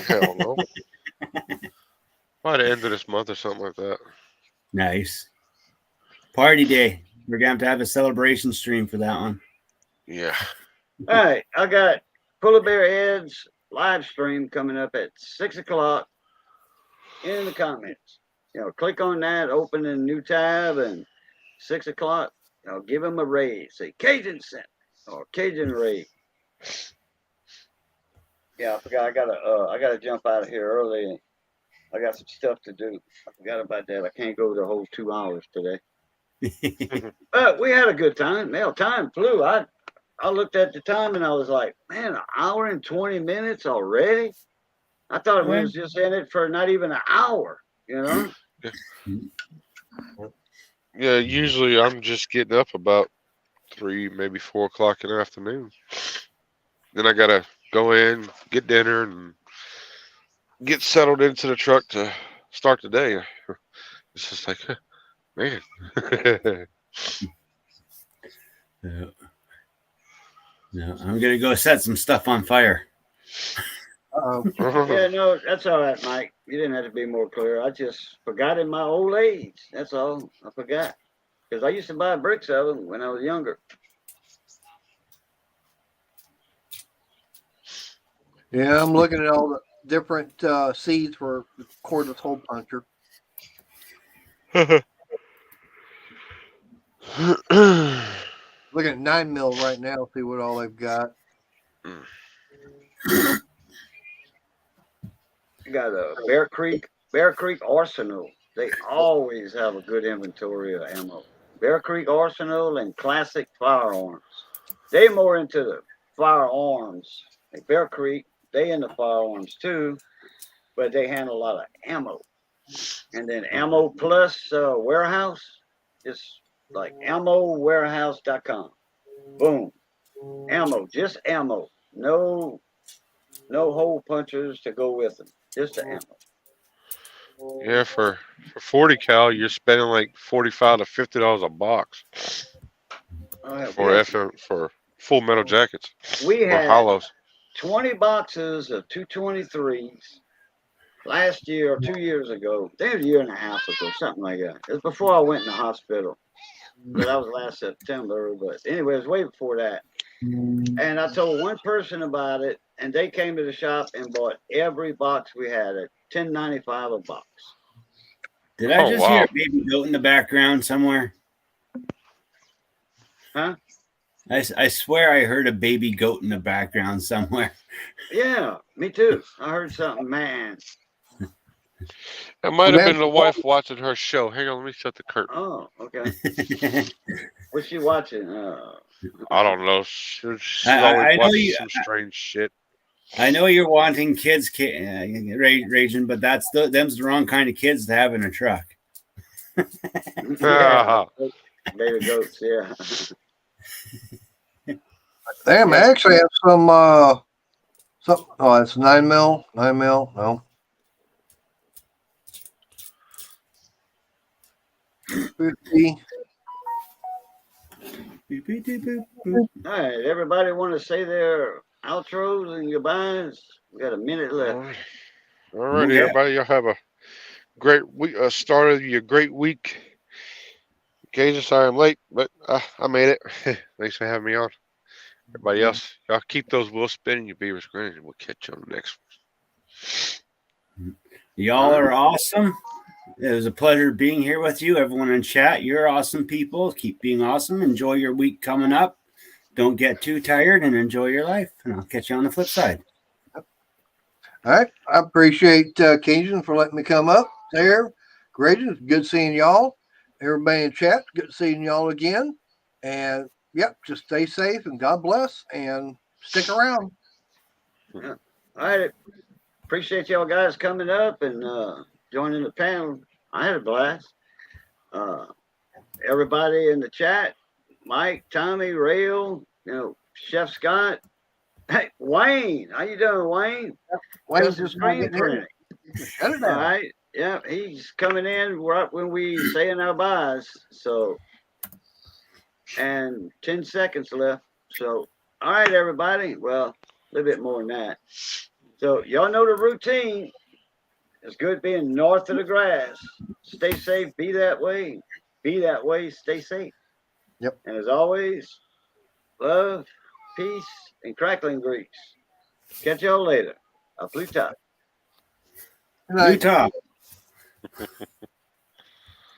Hell no. Might have ended this month or something like that. Nice. Party day. We're going to have a celebration stream for that one. Yeah. All right, I got Polar Bear Ed's live stream coming up at 6 o'clock in the comments. Click on that, open a new tab, and 6 o'clock, give them a raid. Say Cajun sent or Cajun raid. Yeah, I forgot. I gotta jump out of here early. I got some stuff to do. I forgot about that. I can't go the whole 2 hours today. But we had a good time. Time flew. I looked at the time and I was like, man, an hour and 20 minutes already? I thought we was just in it for not even an hour, Yeah, usually I'm just getting up about 3, maybe 4 o'clock in the afternoon. Then I gotta go in, get dinner, and get settled into the truck to start the day. It's just like, man. No, I'm gonna go set some stuff on fire. Yeah, no, that's all right, Mike. You didn't have to be more clear. I just forgot in my old age. That's all. I forgot. Because I used to buy bricks of them when I was younger. Yeah, I'm looking at all the different seeds for the cordless hole puncher. Looking at 9 mil right now, see what all they've got. You got a Bear Creek Arsenal. They always have a good inventory of ammo. Bear Creek Arsenal and Classic Firearms. They more into the firearms. Like Bear Creek, they into firearms too, but they handle a lot of ammo. And then Ammo Plus Warehouse is like ammowarehouse.com. Boom. Ammo, just ammo. No hole punchers to go with them. Just the ammo. Yeah, for 40 cal, you're spending like $45 to $50 a box for full metal jackets. We or had hollows. 20 boxes of 223s last year or 2 years ago. I think it was a year and a half ago, something like that. It was before I went in the hospital. But that was last September. But anyway, it was way before that. And I told one person about it, and they came to the shop and bought every box we had at $10.95 a box. Did I just hear a baby goat in the background somewhere? Huh? I swear I heard a baby goat in the background somewhere. Yeah, me too. I heard something, man. It might have been the wife watching her show. Hang on, let me shut the curtain. Oh, okay. What's she watching? I don't know. She's always watching some strange shit. I know you're wanting kids raging, but them's the wrong kind of kids to have in a truck. Yeah, baby goats, yeah. Damn, I actually have some. Oh, it's 9 mil. 9 mil. No. 50. All right, everybody want to say their outros and goodbyes? We got a minute left. All righty, everybody. Y'all have a great week. Start of your great week. Gage, sorry I'm late, but I made it. Thanks for having me on. Everybody else, y'all keep those wheels spinning, your beavers grinning, and we'll catch you on the next one. Y'all are awesome. It was a pleasure being here with you. Everyone in chat, you're awesome people. Keep being awesome. Enjoy your week coming up. Don't get too tired and enjoy your life. And I'll catch you on the flip side. All right. I appreciate Cajun for letting me come up there. Great. It's good seeing y'all. Everybody in chat, good seeing y'all again. And yep, just stay safe and God bless and stick around. Yeah. All right. Appreciate y'all guys coming up and joining the panel. I had a blast. Everybody in the chat, Mike, Tommy, Rail, Chef Scott. Hey, Wayne, how you doing, Wayne? Wayne's just screen printing. Shut it down. All right. Yeah, he's coming in right when we saying our buys. So and 10 seconds left. So, all right, everybody. Well, a little bit more than that. So, y'all know the routine. It's good being north of the grass. Stay safe. Be that way. Be that way. Stay safe. Yep. And as always, love, peace, and crackling grease. Catch y'all later. A blue top. Good night. Utah.